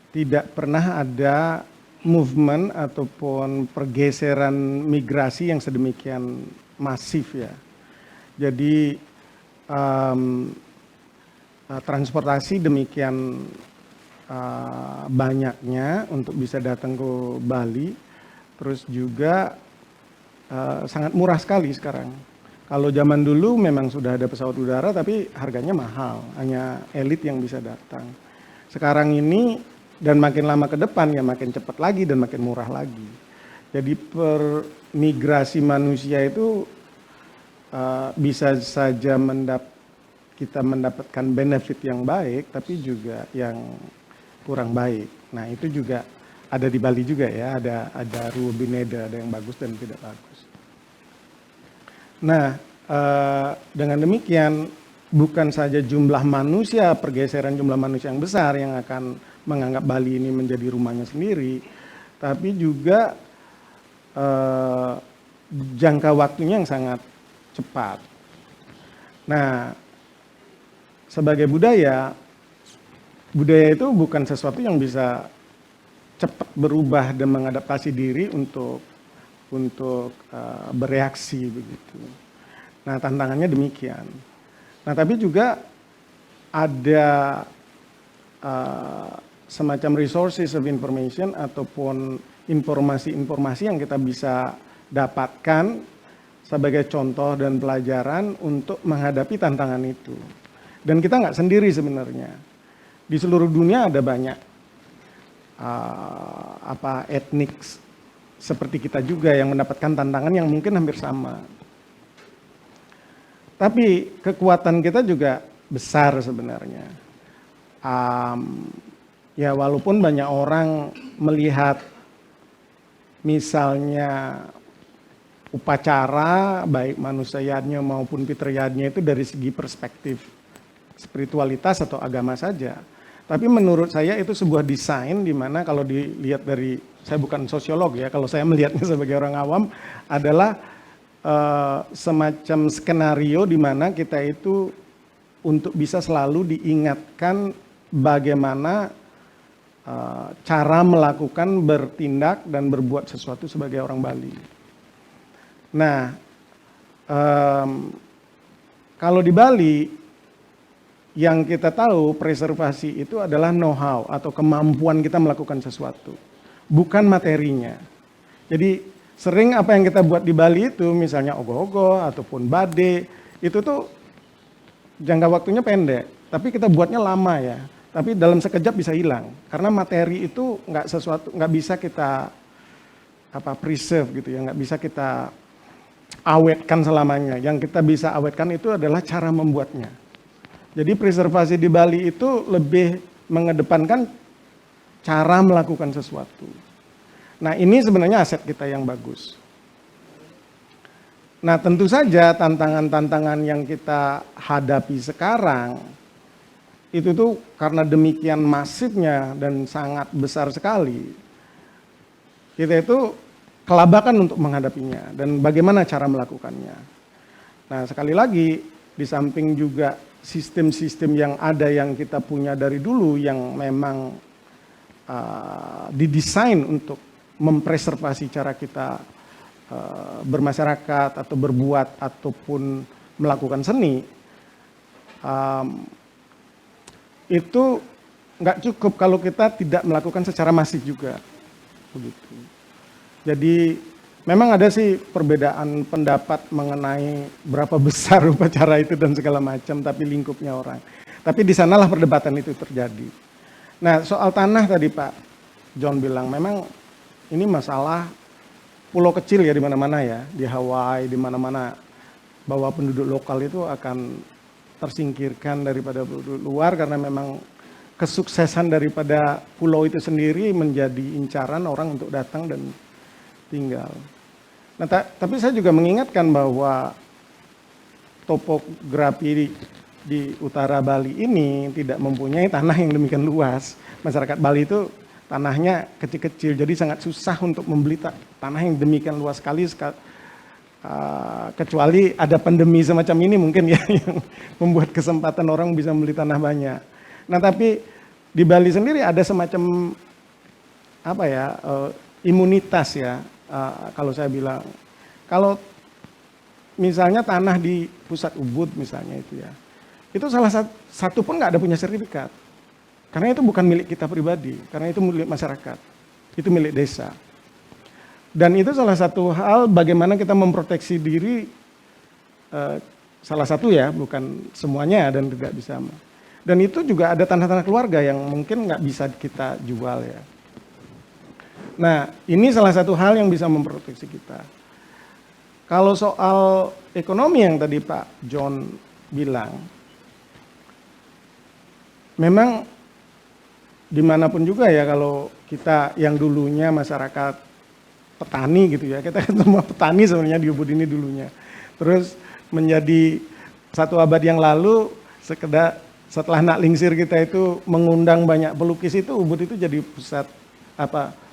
tidak pernah ada movement ataupun pergeseran migrasi yang sedemikian masif ya. Jadi transportasi demikian banyaknya untuk bisa datang ke Bali, terus juga sangat murah sekali sekarang. Kalau zaman dulu memang sudah ada pesawat udara tapi harganya mahal, hanya elit yang bisa datang. Sekarang ini dan makin lama ke depan ya makin cepat lagi dan makin murah lagi. Jadi migrasi manusia itu bisa saja kita mendapatkan benefit yang baik, tapi juga yang kurang baik. Nah itu juga ada di Bali juga ya, ada Ruobineda, ada yang bagus dan tidak bagus. Nah dengan demikian bukan saja jumlah manusia, pergeseran jumlah manusia yang besar yang akan menganggap Bali ini menjadi rumahnya sendiri, tapi juga jangka waktunya yang sangat cepat. Nah, sebagai budaya itu bukan sesuatu yang bisa cepat berubah dan mengadaptasi diri untuk bereaksi begitu. Nah, tantangannya demikian. Nah, tapi juga ada semacam resources of information ataupun informasi-informasi yang kita bisa dapatkan sebagai contoh dan pelajaran untuk menghadapi tantangan itu. Dan kita nggak sendiri sebenarnya. Di seluruh dunia ada banyak etnik seperti kita juga yang mendapatkan tantangan yang mungkin hampir sama. Tapi kekuatan kita juga besar sebenarnya. Ya walaupun banyak orang melihat misalnya upacara baik manusianya maupun fitriyatnya itu dari segi perspektif spiritualitas atau agama saja. Tapi menurut saya itu sebuah desain di mana kalau dilihat dari, saya bukan sosiolog ya, kalau saya melihatnya sebagai orang awam adalah semacam skenario di mana kita itu untuk bisa selalu diingatkan bagaimana cara melakukan, bertindak dan berbuat sesuatu sebagai orang Bali. Nah, kalau di Bali yang kita tahu preservasi itu adalah know-how atau kemampuan kita melakukan sesuatu, bukan materinya. Jadi sering apa yang kita buat di Bali itu misalnya ogoh-ogoh ataupun bade, itu tuh jangka waktunya pendek, tapi kita buatnya lama ya. Tapi dalam sekejap bisa hilang karena materi itu nggak bisa kita preserve gitu ya, nggak bisa kita awetkan selamanya. Yang kita bisa awetkan itu adalah cara membuatnya. Jadi preservasi di Bali itu lebih mengedepankan cara melakukan sesuatu. Nah, ini sebenarnya aset kita yang bagus. Nah, tentu saja tantangan-tantangan yang kita hadapi sekarang itu tuh karena demikian masifnya dan sangat besar sekali. Kita itu kelabakan untuk menghadapinya dan bagaimana cara melakukannya. Nah, sekali lagi di samping juga sistem-sistem yang ada yang kita punya dari dulu yang memang didesain untuk mempreservasi cara kita bermasyarakat atau berbuat ataupun melakukan seni, itu nggak cukup kalau kita tidak melakukan secara masif juga, begitu. Jadi memang ada sih perbedaan pendapat mengenai berapa besar upacara itu dan segala macam, tapi lingkupnya orang. Tapi di sanalah perdebatan itu terjadi. Nah, soal tanah tadi Pak John bilang, memang ini masalah pulau kecil ya di mana-mana ya, di Hawaii, di mana-mana, bahwa penduduk lokal itu akan tersingkirkan daripada penduduk luar karena memang kesuksesan daripada pulau itu sendiri menjadi incaran orang untuk datang dan tinggal. Nah, tapi saya juga mengingatkan bahwa topografi di utara Bali ini tidak mempunyai tanah yang demikian luas. Masyarakat Bali itu tanahnya kecil-kecil, jadi sangat susah untuk membeli tanah yang demikian luas sekali, kecuali ada pandemi semacam ini mungkin ya yang membuat kesempatan orang bisa membeli tanah banyak. Nah, tapi di Bali sendiri ada semacam imunitas ya. Kalau saya bilang, kalau misalnya tanah di pusat Ubud misalnya itu ya, itu salah satu pun nggak ada punya sertifikat, karena itu bukan milik kita pribadi, karena itu milik masyarakat, itu milik desa. Dan itu salah satu hal bagaimana kita memproteksi diri, salah satu ya, bukan semuanya dan tidak bisa. Dan itu juga ada tanah-tanah keluarga yang mungkin nggak bisa kita jual ya. Nah, ini salah satu hal yang bisa memproteksi kita. Kalau soal ekonomi yang tadi Pak John bilang, memang dimanapun juga ya, kalau kita yang dulunya masyarakat petani gitu ya, kita semua petani sebenarnya di Ubud ini dulunya. Terus menjadi 1 abad yang lalu, setelah Nak Lingsir kita itu mengundang banyak pelukis itu, Ubud itu jadi pusat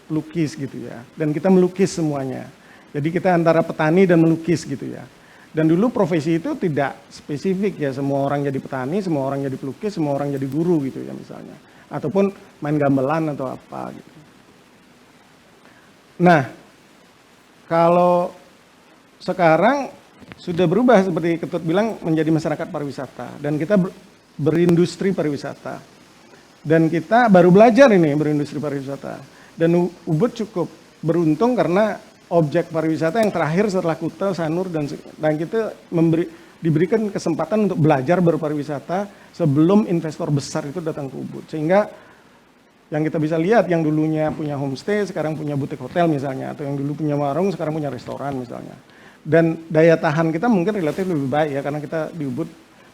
pelukis gitu ya. Dan kita melukis semuanya. Jadi kita antara petani dan melukis gitu ya. Dan dulu profesi itu tidak spesifik ya, semua orang jadi petani, semua orang jadi pelukis, semua orang jadi guru gitu ya misalnya. Ataupun main gamelan atau apa gitu. Nah, kalau sekarang sudah berubah seperti Ketut bilang menjadi masyarakat pariwisata. Dan kita berindustri pariwisata. Dan kita baru belajar ini berindustri pariwisata. Dan Ubud cukup beruntung karena objek pariwisata yang terakhir setelah Kuta, Sanur, dan kita diberikan kesempatan untuk belajar berpariwisata sebelum investor besar itu datang ke Ubud. Sehingga yang kita bisa lihat, yang dulunya punya homestay, sekarang punya butik hotel misalnya, atau yang dulu punya warung, sekarang punya restoran misalnya. Dan daya tahan kita mungkin relatif lebih baik ya, karena kita di Ubud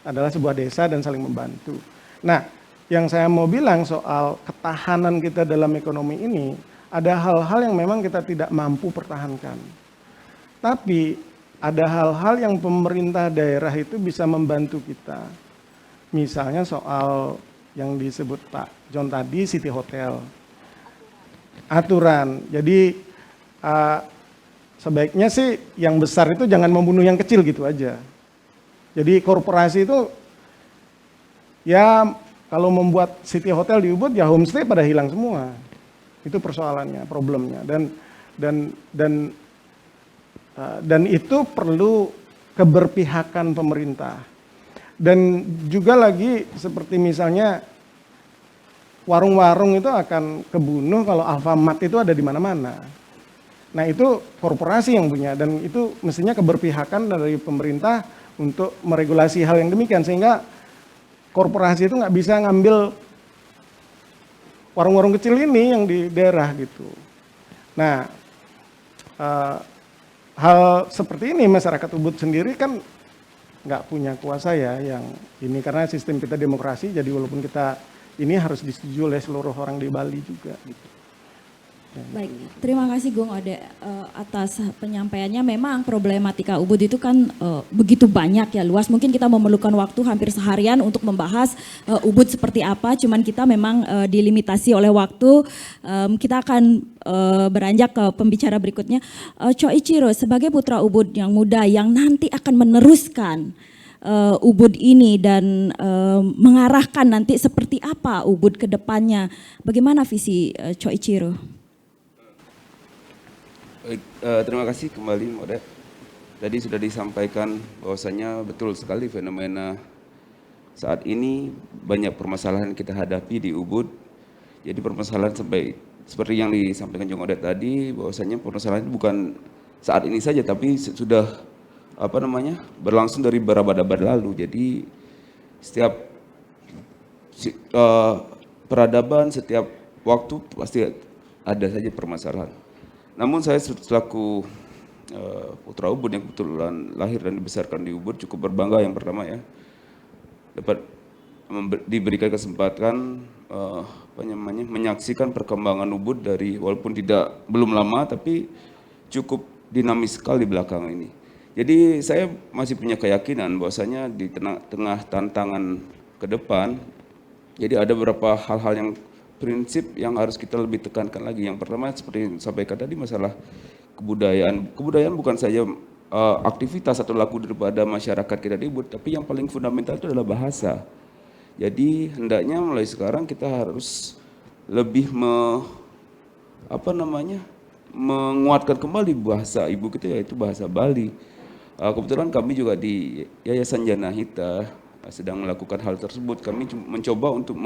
adalah sebuah desa dan saling membantu. Nah, yang saya mau bilang soal ketahanan kita dalam ekonomi ini, ada hal-hal yang memang kita tidak mampu pertahankan. Tapi ada hal-hal yang pemerintah daerah itu bisa membantu kita. Misalnya soal yang disebut Pak John tadi, City Hotel. Aturan. Jadi sebaiknya sih yang besar itu jangan membunuh yang kecil gitu aja. Jadi korporasi itu ya kalau membuat City Hotel di Ubud ya homestay pada hilang semua. Itu persoalannya, problemnya, dan itu perlu keberpihakan pemerintah. Dan juga lagi seperti misalnya warung-warung itu akan kebunuh kalau Alfamart itu ada di mana-mana. Nah itu korporasi yang punya, dan itu mestinya keberpihakan dari pemerintah untuk meregulasi hal yang demikian, sehingga korporasi itu nggak bisa ngambil warung-warung kecil ini yang di daerah gitu. Nah, hal seperti ini masyarakat Ubud sendiri kan nggak punya kuasa ya yang ini, karena sistem kita demokrasi, jadi walaupun kita ini harus disetujui oleh seluruh orang di Bali juga gitu. Baik, terima kasih Gung Ode atas penyampaiannya. Memang problematika Ubud itu kan begitu banyak ya, luas. Mungkin kita memerlukan waktu hampir seharian untuk membahas Ubud seperti apa. Cuman kita memang dilimitasi oleh waktu. Kita akan beranjak ke pembicara berikutnya. Choichiro sebagai putra Ubud yang muda yang nanti akan meneruskan Ubud ini dan mengarahkan nanti seperti apa Ubud ke depannya. Bagaimana visi Choichiro? Terima kasih kembali Moda. Tadi sudah disampaikan bahwasanya betul sekali fenomena saat ini banyak permasalahan yang kita hadapi di Ubud. Jadi permasalahan seperti yang disampaikan Jong Odet tadi, bahwasanya permasalahan itu bukan saat ini saja tapi sudah berlangsung dari beberapa abad lalu. Jadi setiap peradaban, setiap waktu pasti ada saja permasalahan. Namun saya selaku putra Ubud yang kebetulan lahir dan dibesarkan di Ubud cukup berbangga yang pertama ya, dapat diberikan kesempatan menyaksikan perkembangan Ubud dari walaupun belum lama tapi cukup dinamis sekali belakangan ini. Jadi saya masih punya keyakinan bahwasanya di tengah tantangan ke depan, jadi ada beberapa hal-hal yang prinsip yang harus kita lebih tekankan lagi. Yang pertama seperti yang disampaikan tadi masalah kebudayaan. Kebudayaan bukan saja aktivitas atau laku daripada masyarakat kita di Ubud, tapi yang paling fundamental itu adalah bahasa. Jadi hendaknya mulai sekarang kita harus lebih menguatkan kembali bahasa ibu kita, yaitu bahasa Bali. Kebetulan kami juga di Yayasan Janahita sedang melakukan hal tersebut. Kami mencoba untuk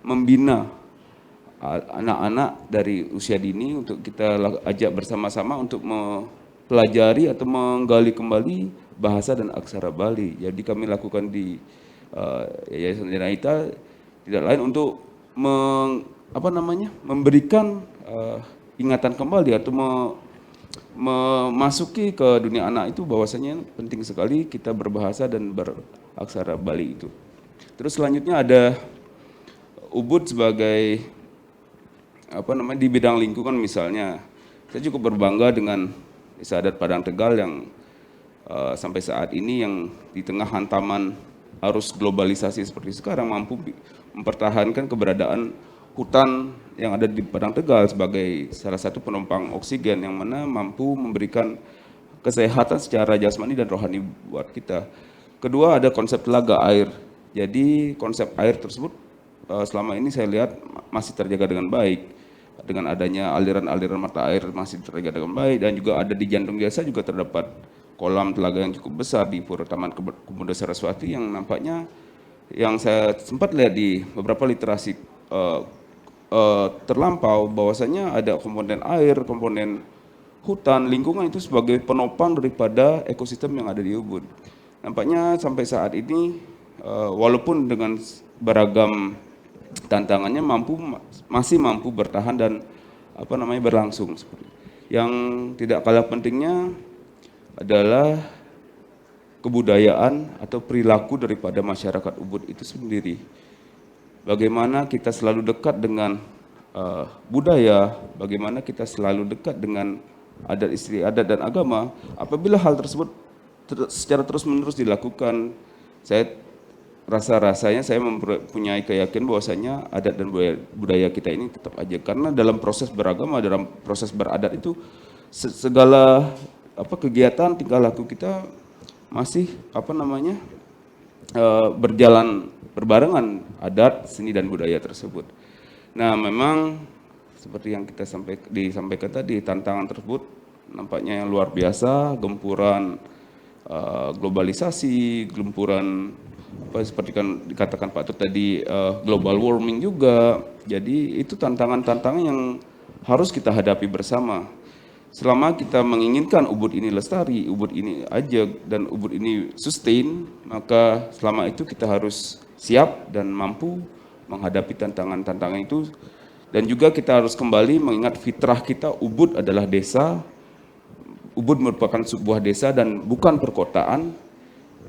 membina anak-anak dari usia dini untuk kita ajak bersama-sama untuk mempelajari atau menggali kembali bahasa dan aksara Bali. Jadi kami lakukan di Yayasan Janahita tidak lain untuk memberikan ingatan kembali atau memasuki ke dunia anak itu bahwasanya penting sekali kita berbahasa dan beraksara Bali itu. Terus selanjutnya ada Ubud sebagai di bidang lingkungan misalnya, saya cukup berbangga dengan Desa Adat Padang Tegal yang sampai saat ini yang di tengah hantaman arus globalisasi seperti sekarang mampu mempertahankan keberadaan hutan yang ada di Padang Tegal sebagai salah satu penumpang oksigen yang mana mampu memberikan kesehatan secara jasmani dan rohani buat kita. Kedua ada konsep telaga air. Jadi konsep air tersebut selama ini saya lihat masih terjaga dengan baik. Dengan adanya aliran-aliran mata air masih terjaga dengan baik, dan juga ada di Jantung Desa juga terdapat kolam telaga yang cukup besar di Pura Taman Pemuda Saraswati yang nampaknya yang saya sempat lihat di beberapa literasi terlampau bahwasanya ada komponen air, komponen hutan, lingkungan itu sebagai penopang daripada ekosistem yang ada di Ubud. Nampaknya sampai saat ini walaupun dengan beragam tantangannya masih mampu bertahan dan berlangsung. Yang tidak kalah pentingnya adalah kebudayaan atau perilaku daripada masyarakat Ubud itu sendiri. Bagaimana kita selalu dekat dengan budaya, bagaimana kita selalu dekat dengan adat istiadat dan agama. Apabila hal tersebut secara terus-menerus dilakukan, rasanya saya mempunyai keyakinan bahwasanya adat dan budaya kita ini tetap aja, karena dalam proses beragama, dalam proses beradat itu segala kegiatan tingkah laku kita masih berjalan berbarengan adat, seni dan budaya tersebut. Nah, memang seperti yang kita disampaikan tadi, tantangan tersebut nampaknya yang luar biasa, gempuran globalisasi, gempuran seperti kan dikatakan Pak Tut tadi, global warming juga. Jadi itu tantangan-tantangan yang harus kita hadapi bersama. Selama kita menginginkan Ubud ini lestari, Ubud ini ajeg, dan Ubud ini sustain, maka selama itu kita harus siap dan mampu menghadapi tantangan-tantangan itu. Dan juga kita harus kembali mengingat fitrah kita, Ubud adalah desa, Ubud merupakan sebuah desa dan bukan perkotaan.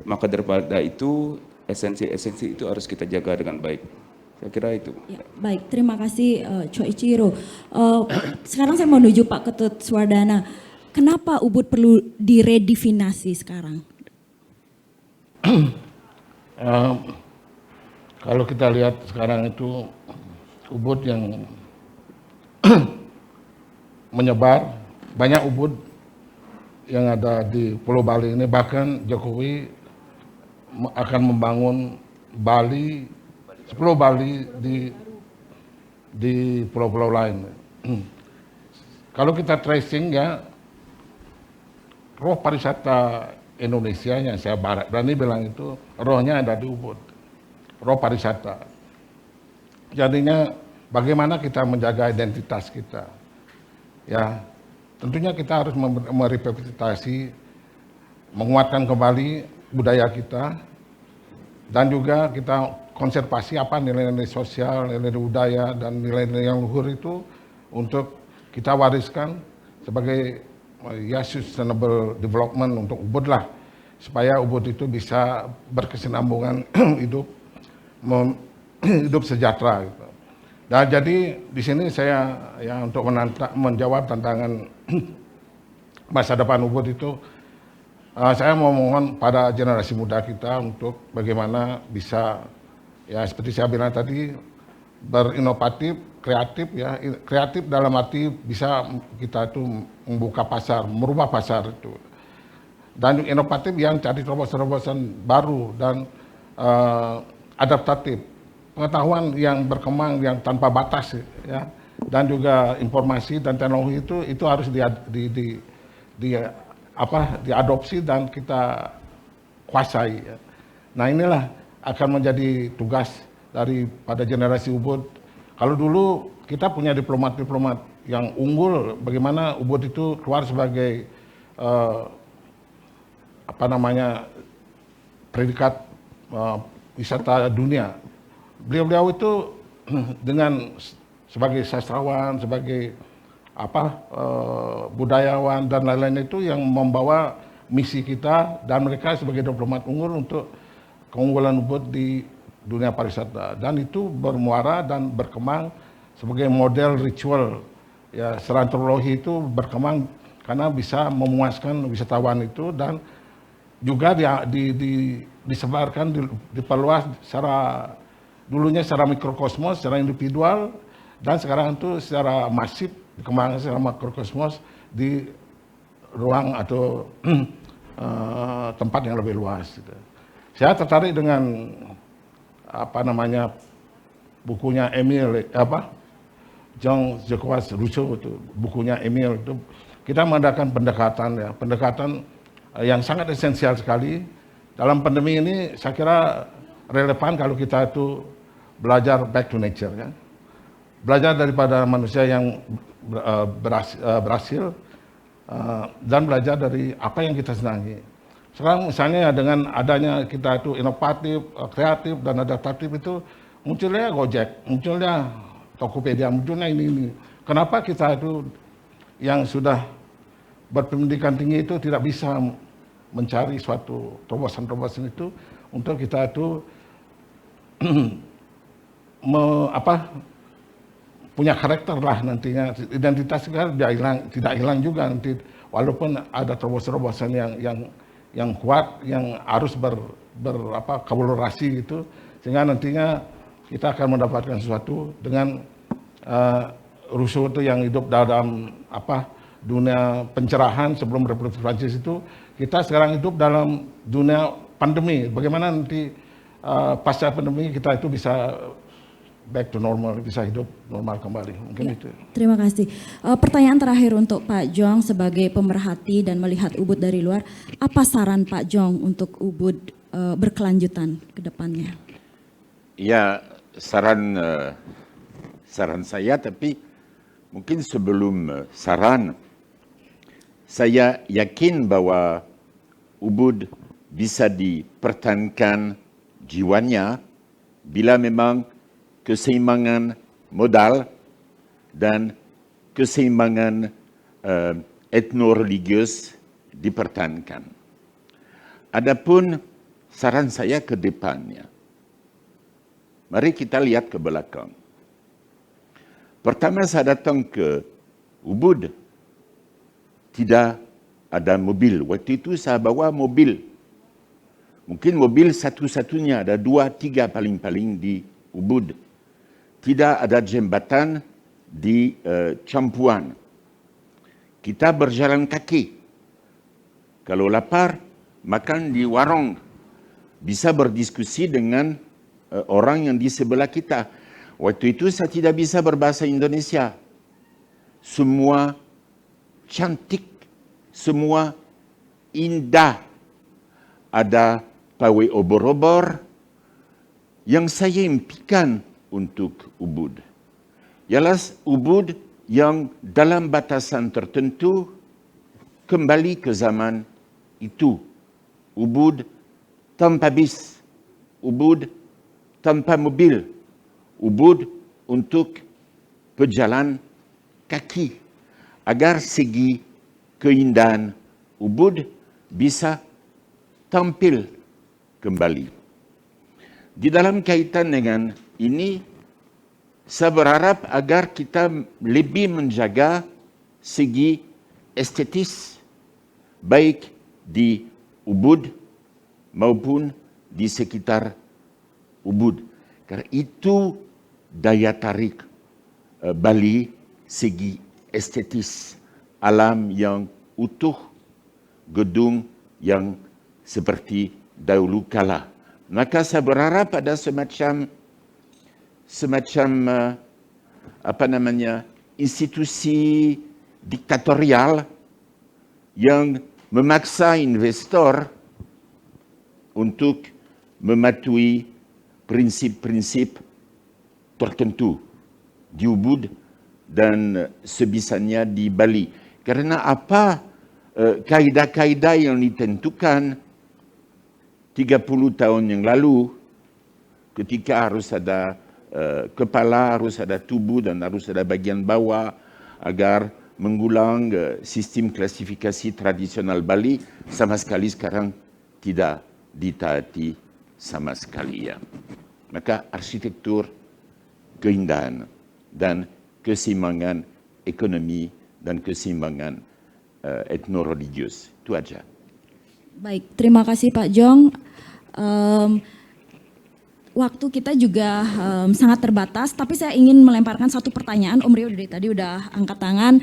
Maka daripada itu, esensi-esensi itu harus kita jaga dengan baik. Saya kira itu. Ya, baik, terima kasih Choi Ichiro. Sekarang saya mau menuju Pak Ketut Swardana. Kenapa Ubud perlu diredefinasi sekarang? Kalau kita lihat sekarang itu Ubud yang menyebar, banyak Ubud yang ada di Pulau Bali ini, bahkan Jokowi akan membangun Pulau Bali di pulau-pulau lain. Kalau kita tracing ya, roh pariwisata Indonesia yang saya berani bilang itu rohnya ada di Ubud, roh pariwisata. Jadinya bagaimana kita menjaga identitas kita, ya tentunya kita harus merevitalisasi, menguatkan kembali budaya kita, dan juga kita konservasi nilai-nilai sosial, nilai budaya, dan nilai-nilai yang luhur itu untuk kita wariskan sebagai sustainable development untuk Ubud lah, supaya Ubud itu bisa berkesinambungan hidup sejahtera gitu. Nah, jadi di sini saya untuk menjawab tantangan masa depan Ubud itu, saya mau mohon pada generasi muda kita untuk bagaimana bisa, ya seperti saya bilang tadi, berinovatif, kreatif dalam arti bisa kita itu membuka pasar, merubah pasar itu. Dan inovatif yang cari terobosan-terobosan baru dan adaptatif. Pengetahuan yang berkembang yang tanpa batas, ya, dan juga informasi dan teknologi itu harus diadopsi dan kita kuasai. Ya. Nah, inilah akan menjadi tugas daripada generasi Ubud. Kalau dulu kita punya diplomat-diplomat yang unggul, bagaimana Ubud itu keluar sebagai predikat wisata dunia. Beliau-beliau itu dengan sebagai sastrawan, sebagai budayawan dan lain-lain itu yang membawa misi kita, dan mereka sebagai diplomat unggul untuk keunggulan Ubud di dunia pariwisata, dan itu bermuara dan berkembang sebagai model ritual, ya, silaturahmi itu berkembang karena bisa memuaskan wisatawan itu, dan juga disebarkan, diperluas dulunya secara mikrokosmos, secara individual, dan sekarang itu secara masif dikembangkan secara makrokosmos di ruang atau tempat yang lebih luas. Gitu. Saya tertarik dengan bukunya Jean Jacques Rousseau itu, bukunya Emile itu. Kita mengadakan pendekatan yang sangat esensial sekali. Dalam pandemi ini saya kira relevan kalau kita itu belajar back to nature, kan? Belajar daripada manusia yang berhasil dan belajar dari apa yang kita senangi. Sekarang misalnya dengan adanya kita itu inovatif, kreatif dan adaptatif itu munculnya Gojek, munculnya Tokopedia, munculnya ini. Kenapa kita itu yang sudah berpendidikan tinggi itu tidak bisa mencari suatu terobosan-terobosan itu untuk kita itu punya karakter lah nantinya, identitas kita tidak hilang juga nanti, walaupun ada terobosan-terobosan yang kuat yang harus kolaborasi gitu, sehingga nantinya kita akan mendapatkan sesuatu dengan Rousseau itu yang hidup dalam dunia pencerahan sebelum Revolusi Prancis itu, kita sekarang hidup dalam dunia pandemi. Bagaimana nanti pasca pandemi kita itu bisa back to normal, bisa hidup normal kembali. Mungkin ya, itu. Terima kasih. Pertanyaan terakhir untuk Pak Jong sebagai pemerhati dan melihat Ubud dari luar. Apa saran Pak Jong untuk Ubud berkelanjutan ke depannya? Ya, saran saya, tapi mungkin sebelum saran, saya yakin bahwa Ubud bisa dipertahankan jiwanya bila memang keseimbangan modal dan keseimbangan etno-religius dipertahankan. Adapun saran saya ke depannya, mari kita lihat ke belakang. Pertama saya datang ke Ubud, tidak ada mobil. Waktu itu saya bawa mobil. Mungkin mobil satu-satunya, ada 2-3 paling-paling di Ubud. Tidak ada jembatan di Campuan. Kita berjalan kaki. Kalau lapar, makan di warung. Bisa berdiskusi dengan orang yang di sebelah kita. Waktu itu saya tidak bisa berbahasa Indonesia. Semua cantik, semua indah. Ada pawai obor-obor yang saya impikan untuk Ubud. Ialah Ubud yang dalam batasan tertentu kembali ke zaman itu. Ubud tanpa bis, Ubud tanpa mobil, Ubud untuk pejalan kaki, agar segi keindahan Ubud bisa tampil kembali. Di dalam kaitan dengan ini, saya berharap agar kita lebih menjaga segi estetis, baik di Ubud maupun di sekitar Ubud. Karena itu daya tarik Bali, segi estetis, alam yang utuh, gedung yang seperti dahulu kala. Maka saya berharap ada semacam institusi diktatorial yang memaksa investor untuk mematuhi prinsip-prinsip tertentu di Ubud dan sebisanya di Bali. Karena apa kaidah-kaidah yang ditentukan 30 tahun yang lalu, ketika harus ada kepala, harus ada tubuh dan harus ada bagian bawah agar mengulang sistem klasifikasi tradisional Bali, sama sekali sekarang tidak ditaati sama sekali. Ya. Maka arsitektur, keindahan, dan keseimbangan ekonomi dan keseimbangan etno-religius. Itu aja. Baik, terima kasih Pak Jong. waktu kita juga sangat terbatas, tapi saya ingin melemparkan satu pertanyaan. Om Rio dari tadi udah angkat tangan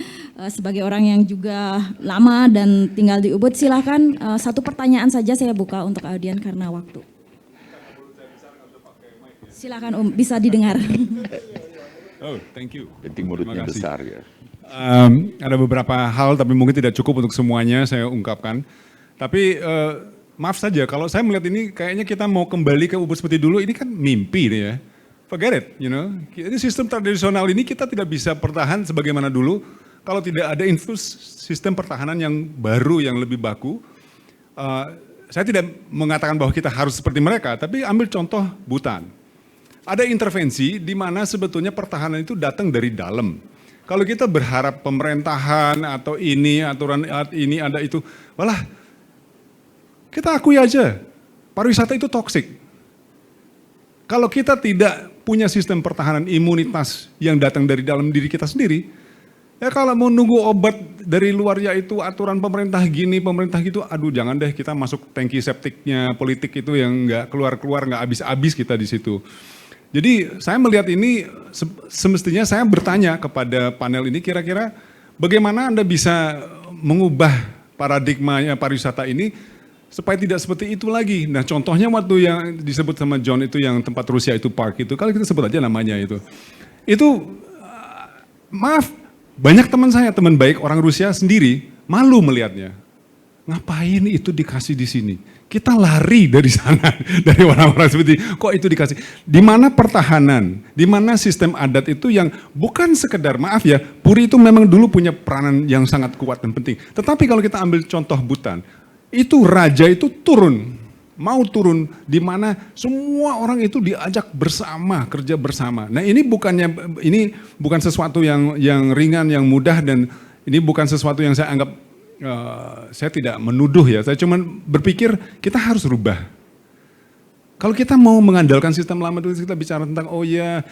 sebagai orang yang juga lama dan tinggal di Ubud. Silahkan satu pertanyaan saja saya buka untuk audien karena waktu. Silahkan Om, bisa didengar. Oh, thank you. Penting mulutnya Terima kasih. besar ya. Ada beberapa hal tapi mungkin tidak cukup untuk semuanya saya ungkapkan. Tapi maaf saja kalau saya melihat ini kayaknya kita mau kembali ke Ubud seperti dulu, ini kan mimpi nih ya. Forget it, you know. Ini sistem tradisional ini kita tidak bisa bertahan sebagaimana dulu kalau tidak ada infus sistem pertahanan yang baru yang lebih baku. Saya tidak mengatakan bahwa kita harus seperti mereka, tapi ambil contoh Bhutan. Ada intervensi di mana sebetulnya pertahanan itu datang dari dalam. Kalau kita berharap pemerintahan atau ini, aturan ini, ada itu, malah kita akui aja, pariwisata itu toksik. Kalau kita tidak punya sistem pertahanan imunitas yang datang dari dalam diri kita sendiri, ya kalau mau nunggu obat dari luar yaitu aturan pemerintah gini, pemerintah gitu, aduh jangan deh kita masuk tangki septiknya politik itu yang nggak keluar-keluar, nggak habis-habis kita di situ. Jadi saya melihat ini semestinya saya bertanya kepada panel ini kira-kira bagaimana Anda bisa mengubah paradigmanya pariwisata ini supaya tidak seperti itu lagi. Nah contohnya waktu yang disebut sama John itu yang tempat Rusia itu park itu, kalau kita sebut aja namanya itu. Itu maaf, banyak teman saya, teman baik orang Rusia sendiri malu melihatnya. Ngapain itu dikasih di sini? Kita lari dari sana, dari orang-orang seperti kok itu dikasih. Di mana pertahanan, di mana sistem adat itu yang bukan sekedar, maaf ya, Puri itu memang dulu punya peranan yang sangat kuat dan penting. Tetapi kalau kita ambil contoh Bhutan, itu raja itu turun, mau turun di mana semua orang itu diajak bersama, kerja bersama. Nah ini bukan sesuatu yang ringan, yang mudah, dan ini bukan sesuatu yang saya anggap saya tidak menuduh ya, saya cuma berpikir kita harus rubah. Kalau kita mau mengandalkan sistem lama itu kita bicara tentang oh ya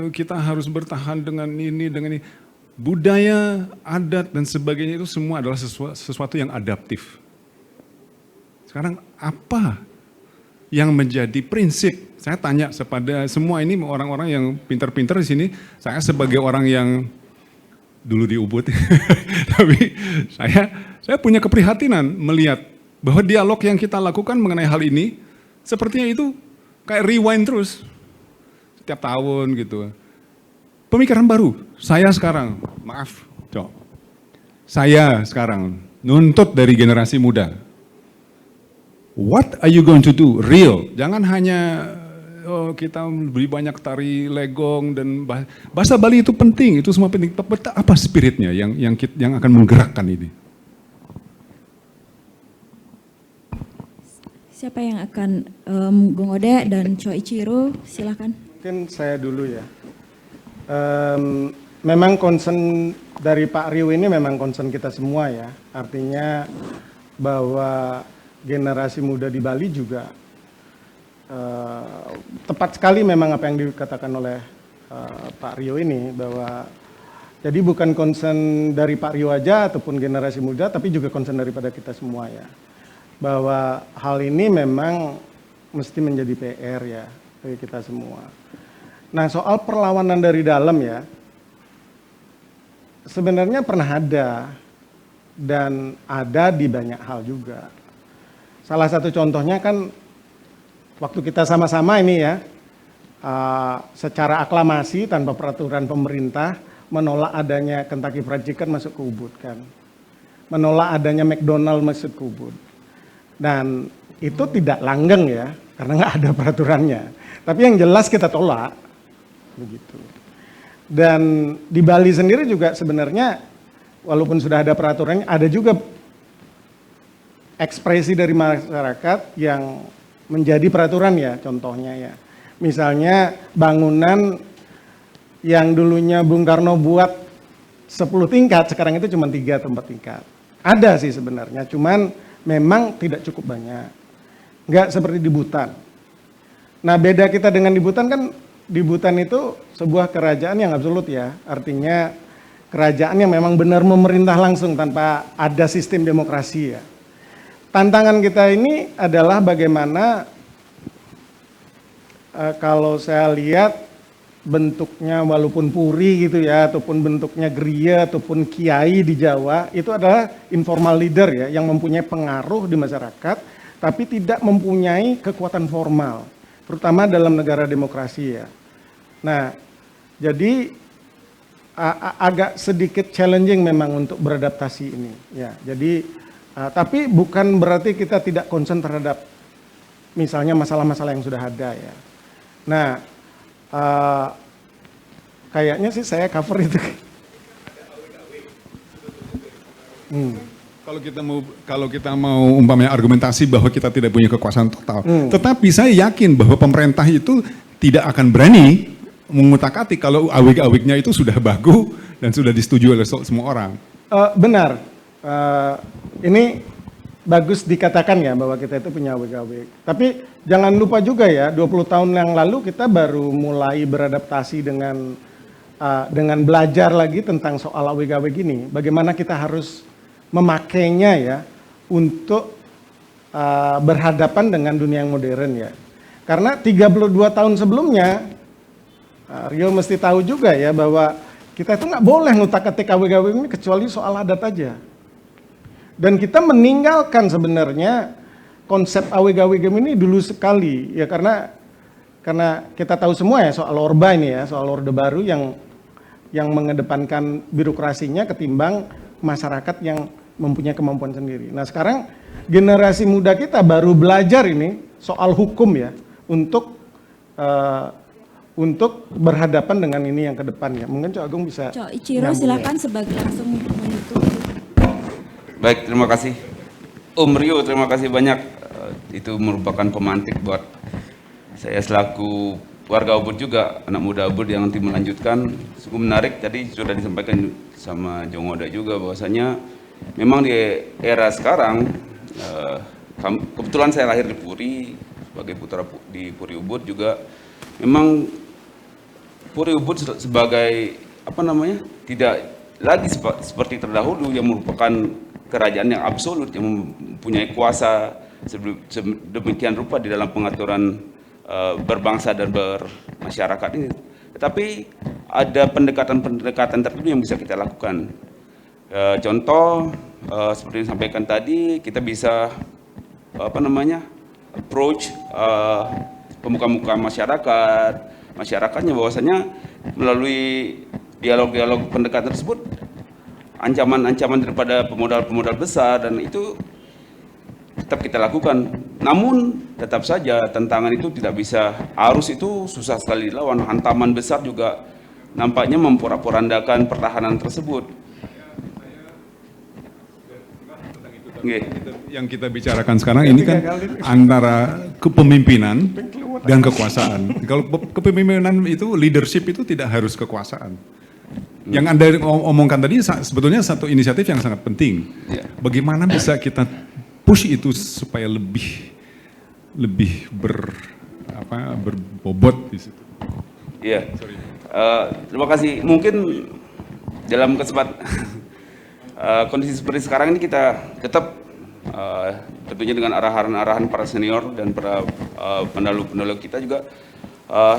kita harus bertahan dengan ini, dengan ini. Budaya, adat dan sebagainya itu semua adalah sesuatu yang adaptif. Sekarang apa yang menjadi prinsip? Saya tanya kepada semua ini orang-orang yang pintar-pintar di sini, saya sebagai orang yang dulu di Ubud, tapi saya punya keprihatinan melihat bahwa dialog yang kita lakukan mengenai hal ini, sepertinya itu kayak rewind terus, setiap tahun gitu. Pemikiran baru, saya sekarang, maaf, saya sekarang nuntut dari generasi muda. What are you going to do? Real, jangan hanya kita beli banyak tari legong dan bahasa Bali itu penting, itu semua penting. Tapi apa spiritnya yang akan menggerakkan ini? Siapa yang akan Bung Ode dan Choi Ichiro, silakan. Mungkin saya dulu ya. Memang concern dari Pak Rio ini memang concern kita semua ya. Artinya bahwa generasi muda di Bali juga tepat sekali memang apa yang dikatakan oleh Pak Rio ini, bahwa jadi bukan concern dari Pak Rio aja ataupun generasi muda, tapi juga concern daripada kita semua ya, bahwa hal ini memang mesti menjadi PR ya bagi kita semua. Nah soal perlawanan dari dalam ya, sebenarnya pernah ada dan ada di banyak hal juga. Salah satu contohnya kan waktu kita sama-sama ini ya, secara aklamasi tanpa peraturan pemerintah menolak adanya Kentucky Fried Chicken masuk ke Ubud kan, menolak adanya McDonald masuk ke Ubud, dan itu tidak langgeng ya karena nggak ada peraturannya. Tapi yang jelas kita tolak begitu. Dan di Bali sendiri juga sebenarnya walaupun sudah ada peraturannya, ada juga ekspresi dari masyarakat yang menjadi peraturan ya, contohnya ya. Misalnya bangunan yang dulunya Bung Karno buat 10 tingkat, sekarang itu cuma 3 tempat tingkat. Ada sih sebenarnya, cuman memang tidak cukup banyak. Nggak seperti di Bhutan. Nah beda kita dengan di Bhutan kan, di Bhutan itu sebuah kerajaan yang absolut ya. Artinya kerajaan yang memang benar memerintah langsung tanpa ada sistem demokrasi ya. Tantangan kita ini adalah bagaimana kalau saya lihat bentuknya walaupun puri gitu ya, ataupun bentuknya geria ataupun kiai di Jawa, itu adalah informal leader ya, yang mempunyai pengaruh di masyarakat, tapi tidak mempunyai kekuatan formal, terutama dalam negara demokrasi ya. Nah, jadi agak sedikit challenging memang untuk beradaptasi ini ya. Jadi tapi bukan berarti kita tidak concern terhadap misalnya masalah-masalah yang sudah ada ya. Nah, kayaknya sih saya cover itu. Kalau kita mau umpamanya argumentasi bahwa kita tidak punya kekuasaan total, tetapi saya yakin bahwa pemerintah itu tidak akan berani mengutak-atik kalau awik-awiknya itu sudah bagus dan sudah disetujui oleh semua orang. Benar, ini bagus dikatakan ya bahwa kita itu punya awik-awik. Tapi jangan lupa juga ya, 20 tahun yang lalu kita baru mulai beradaptasi dengan belajar lagi tentang soal awik-awik ini. Bagaimana kita harus memakainya ya untuk berhadapan dengan dunia yang modern ya. Karena 32 tahun sebelumnya, Rio mesti tahu juga ya bahwa kita itu nggak boleh ngutak-atik awik-awik ini kecuali soal adat aja. Dan kita meninggalkan sebenarnya konsep awik-awik ini dulu sekali ya, karena kita tahu semua ya soal Orba ini ya, soal Orde Baru yang mengedepankan birokrasinya ketimbang masyarakat yang mempunyai kemampuan sendiri. Nah sekarang generasi muda kita baru belajar ini soal hukum ya untuk berhadapan dengan ini yang ke depannya. Mungkin Cok Agung bisa. Cok Ichiro silakan sebagai langsung menutup. Baik, terima kasih. Om Rio, terima kasih banyak. Itu merupakan pemantik buat saya selaku warga Ubud juga, anak muda Ubud yang nanti melanjutkan. Cukup menarik, tadi sudah disampaikan sama Jong Oda juga bahwasanya memang di era sekarang, kebetulan saya lahir di Puri, sebagai putra di Puri Ubud juga, memang Puri Ubud sebagai tidak lagi seperti terdahulu yang merupakan kerajaan yang absolut yang mempunyai kuasa sedemikian rupa di dalam pengaturan berbangsa dan bermasyarakat ini. Tetapi ada pendekatan-pendekatan tertentu yang bisa kita lakukan. Contoh seperti yang disampaikan tadi, kita bisa approach pemuka-muka masyarakatnya bahwasanya melalui dialog-dialog pendekatan tersebut ancaman-ancaman daripada pemodal-pemodal besar dan itu tetap kita lakukan. Namun tetap saja tantangan itu tidak bisa, arus itu susah sekali dilawan, hantaman besar juga nampaknya memporak-porandakan pertahanan tersebut. Yang kita bicarakan sekarang ini kan antara kepemimpinan dan kekuasaan. Kalau kepemimpinan itu, leadership itu tidak harus kekuasaan. Yang Anda omongkan tadi sebetulnya satu inisiatif yang sangat penting. Bagaimana bisa kita push itu supaya lebih berbobot di situ. Iya. Terima kasih. Mungkin dalam kesempatan kondisi seperti sekarang ini kita tetap tentunya dengan arahan-arahan para senior dan para pendahulu-pendahulu kita juga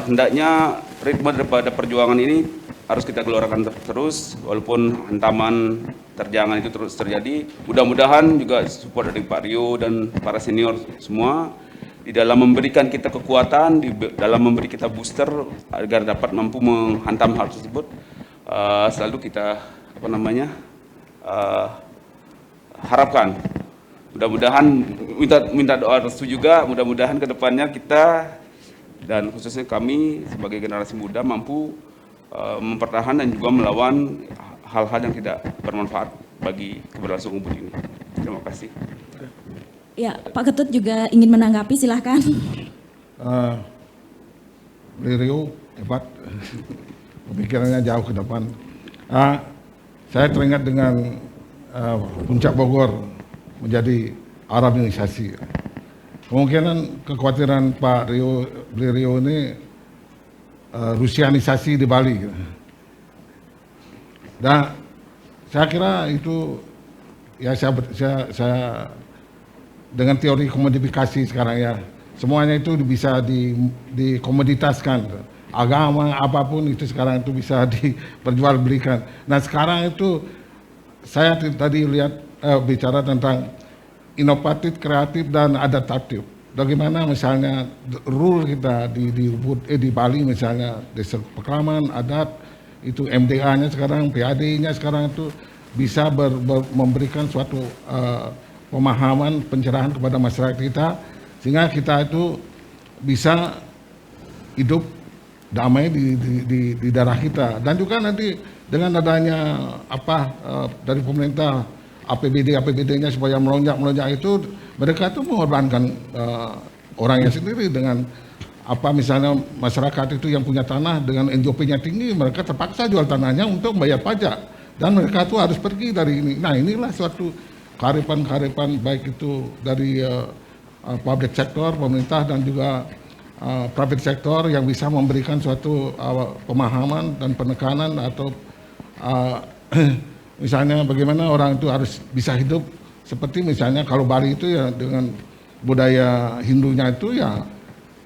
hendaknya ritme daripada perjuangan ini harus kita gelorakan terus walaupun hantaman terjangan itu terus terjadi. Mudah-mudahan juga support dari Pak Rio dan para senior semua di dalam memberikan kita kekuatan, di dalam memberi kita booster agar dapat mampu menghantam hal tersebut. Selalu kita harapkan. Mudah-mudahan minta doa restu juga, mudah-mudahan ke depannya kita dan khususnya kami sebagai generasi muda mampu mempertahankan dan juga melawan hal-hal yang tidak bermanfaat bagi keberlangsungan Ubud ini. Terima kasih. Ya, Pak Ketut juga ingin menanggapi, silahkan. Rio hebat, pemikirannya jauh ke depan. Saya teringat dengan Puncak Bogor menjadi Arabisasi. Kemungkinan kekhawatiran Pak Rio ini Rusianisasi di Bali. Dan saya kira itu ya saya dengan teori komodifikasi sekarang ya, semuanya itu bisa dikomoditaskan. Agama apapun itu sekarang itu bisa diperjualbelikan. Nah sekarang itu saya tadi lihat bicara tentang inovatif, kreatif dan adaptatif. Bagaimana misalnya rule kita di Bali misalnya desa pekraman, adat itu MDA-nya sekarang, PAD-nya sekarang itu bisa memberikan suatu pemahaman, pencerahan kepada masyarakat kita sehingga kita itu bisa hidup damai di daerah kita. Dan juga nanti dengan adanya dari pemerintah APBD-nya supaya melonjak itu, mereka itu mengorbankan orangnya sendiri dengan misalnya masyarakat itu yang punya tanah dengan NJOP-nya tinggi, mereka terpaksa jual tanahnya untuk membayar pajak dan mereka itu harus pergi dari ini. Nah inilah suatu kearifan baik itu dari public sector, pemerintah dan juga private sector yang bisa memberikan suatu pemahaman dan penekanan atau misalnya bagaimana orang itu harus bisa hidup seperti misalnya kalau Bali itu ya dengan budaya Hindunya itu ya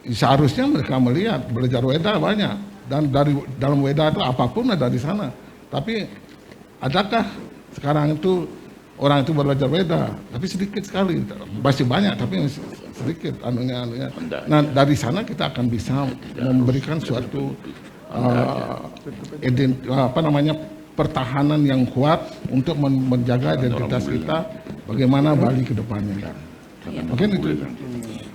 seharusnya mereka melihat belajar Weda banyak dan dari dalam Weda itu apapun ada di sana. Tapi adakah sekarang itu orang itu belajar Weda? Tapi sedikit sekali, masih banyak tapi masih sedikit anunya. Nah dari sana kita akan bisa memberikan suatu pertahanan yang kuat untuk menjaga identitas kita, bagaimana Bali ke depannya. Mungkin itu.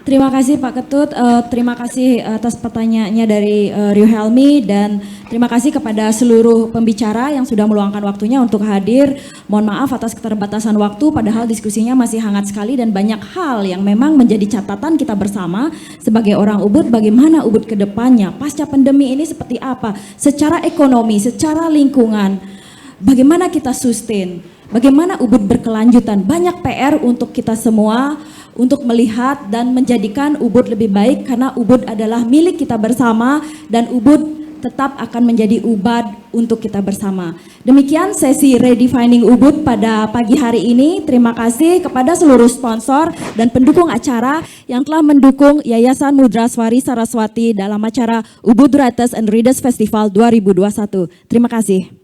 Terima kasih Pak Ketut, terima kasih atas pertanyaannya dari Rio Helmi dan terima kasih kepada seluruh pembicara yang sudah meluangkan waktunya untuk hadir. Mohon maaf atas keterbatasan waktu, padahal diskusinya masih hangat sekali dan banyak hal yang memang menjadi catatan kita bersama sebagai orang Ubud, bagaimana Ubud ke depannya, pasca pandemi ini seperti apa, secara ekonomi, secara lingkungan, bagaimana kita sustain, bagaimana Ubud berkelanjutan, banyak PR untuk kita semua, untuk melihat dan menjadikan Ubud lebih baik karena Ubud adalah milik kita bersama dan Ubud tetap akan menjadi ubad untuk kita bersama. Demikian sesi Redefining Ubud pada pagi hari ini. Terima kasih kepada seluruh sponsor dan pendukung acara yang telah mendukung Yayasan Mudraswari Saraswati dalam acara Ubud Writers and Readers Festival 2021. Terima kasih.